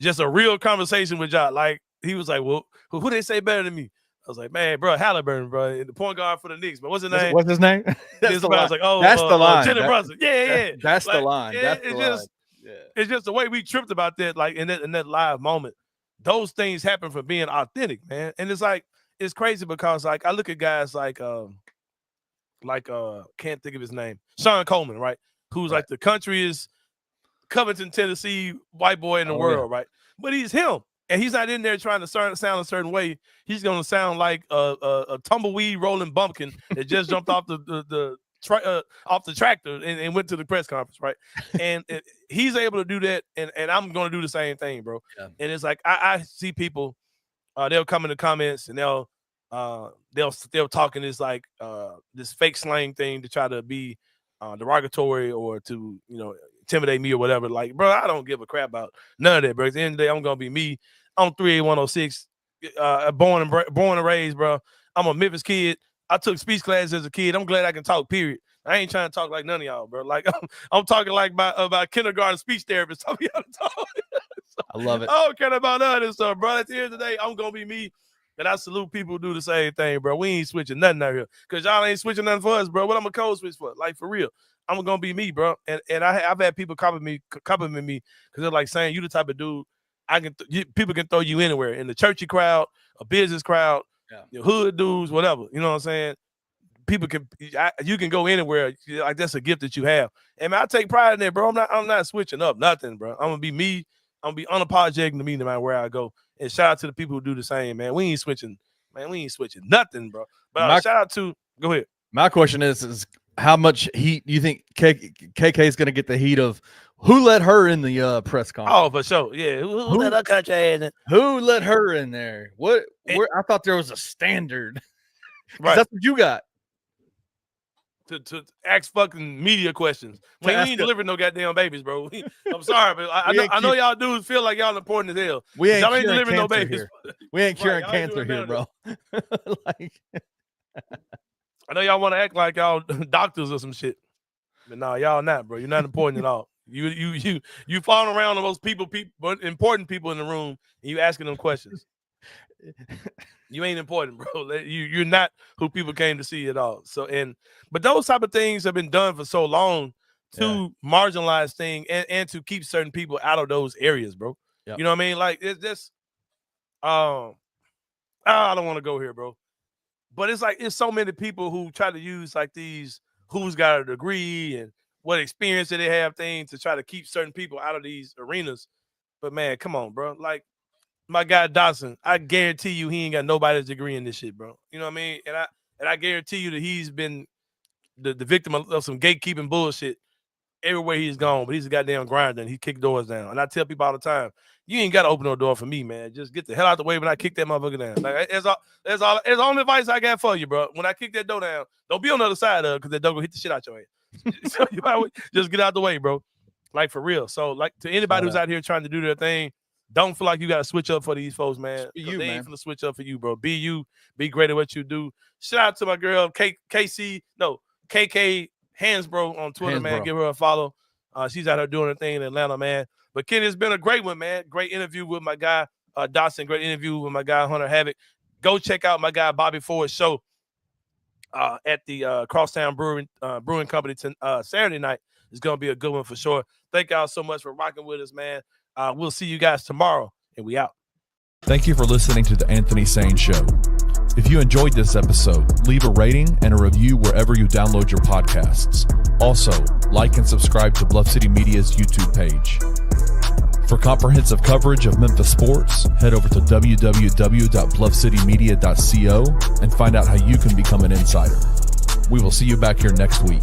just a real conversation with y'all. Like, he was like, well, who they say better than me? I was like, man, bro, Halliburton, bro, the point guard for the Knicks. But what's his name? What's his name? That's the line. I was like, oh, that's the line. Jalen Brunson. Yeah. That's like, the line. It's just the way we tripped about that, like in that live moment. Those things happen for being authentic, man. And it's like, it's crazy because like I look at guys like can't think of his name, Sean Coleman, right? Who's like the countryest Covington, Tennessee white boy in the world, right? But he's him. And he's not in there trying to sound a certain way. He's going to sound like a tumbleweed rolling bumpkin that just jumped off off the tractor and went to the press conference, right? And he's able to do that, and I'm going to do the same thing, bro. Yeah. And it's like I see people, they'll come in the comments and they'll talk in this like this fake slang thing to try to be derogatory or to intimidate me or whatever. Like, bro, I don't give a crap about none of that, bro. At the end of the day, I'm gonna be me. I'm 38106, born and raised, bro. I'm a Memphis kid. I took speech classes as a kid. I'm glad I can talk, period. I ain't trying to talk like none of y'all, bro. Like, I'm talking like about kindergarten speech therapists. So I love it. I don't care about none of this stuff, bro. At the end of the day, I'm gonna be me. And I salute people who do the same thing, bro. We ain't switching nothing out here. Because y'all ain't switching nothing for us, bro. What I'm a code switch for? Like, for real. I'm going to be me, bro. And I've had people compliment me because they're like, saying, you the type of dude, people can throw you anywhere. In the churchy crowd, a business crowd, your hood dudes, whatever. You know what I'm saying? You can go anywhere. Like, that's a gift that you have. And man, I take pride in that, bro. I'm not switching up nothing, bro. I'm going to be me. I'm going to be unapologetic to me no matter where I go. And shout out to the people who do the same, man. We ain't switching nothing, bro. But shout out to go ahead. My question is how much heat do you think KK is going to get the heat of? Who let her in the press conference? Oh, for sure. Yeah. Who let her country in? Who let her in there? I thought there was a standard. Right. That's what you got. To ask fucking media questions. We ain't delivering no goddamn babies, bro. I'm sorry, but I know y'all dudes feel like y'all important as hell. Y'all ain't delivering no babies. Here. We ain't curing cancer here, bro. Like, I know y'all want to act like y'all doctors or some shit. But no, y'all not, bro. You're not important at all. You following around the most important people in the room, and you asking them questions. You ain't important, bro. You're not who people came to see at all. But those type of things have been done for so long to marginalize things and to keep certain people out of those areas, bro. Yep. You know what I mean? Like it's just, I don't want to go here, bro. But it's like it's so many people who try to use like these who's got a degree and what experience do they have things to try to keep certain people out of these arenas. But man, come on, bro. Like my guy Dodson, I guarantee you he ain't got nobody's degree in this shit, bro. You know what I mean? And I guarantee you that he's been the victim of some gatekeeping bullshit everywhere he's gone, but he's a goddamn grinder and he kicked doors down. And I tell people all the time, you ain't got to open no door for me, man. Just get the hell out the way when I kick that motherfucker down. Like that's the only advice I got for you, bro. When I kick that door down, don't be on the other side of it because that door gonna hit the shit out your head. So you might just get out the way, bro. Like for real. So like to anybody who's out here trying to do their thing, don't feel like you got to switch up for these folks, man. They ain't gonna switch up for you, bro. Be you. Be great at what you do. Shout out to my girl KK Hansbro on Twitter, man. Give her a follow. She's out here doing her thing in Atlanta, man. But Kenny, it's been a great one, man. Great interview with my guy Dawson. Great interview with my guy Hunter Havoc. Go check out my guy Bobby Ford's show at the Crosstown Brewing Company Saturday night. It's gonna be a good one for sure. Thank y'all so much for rocking with us, man. We'll see you guys tomorrow, and we out. Thank you for listening to the Anthony Sain Show. If you enjoyed this episode, leave a rating and a review wherever you download your podcasts. Also, like and subscribe to Bluff City Media's YouTube page. For comprehensive coverage of Memphis sports, head over to www.bluffcitymedia.co and find out how you can become an insider. We will see you back here next week.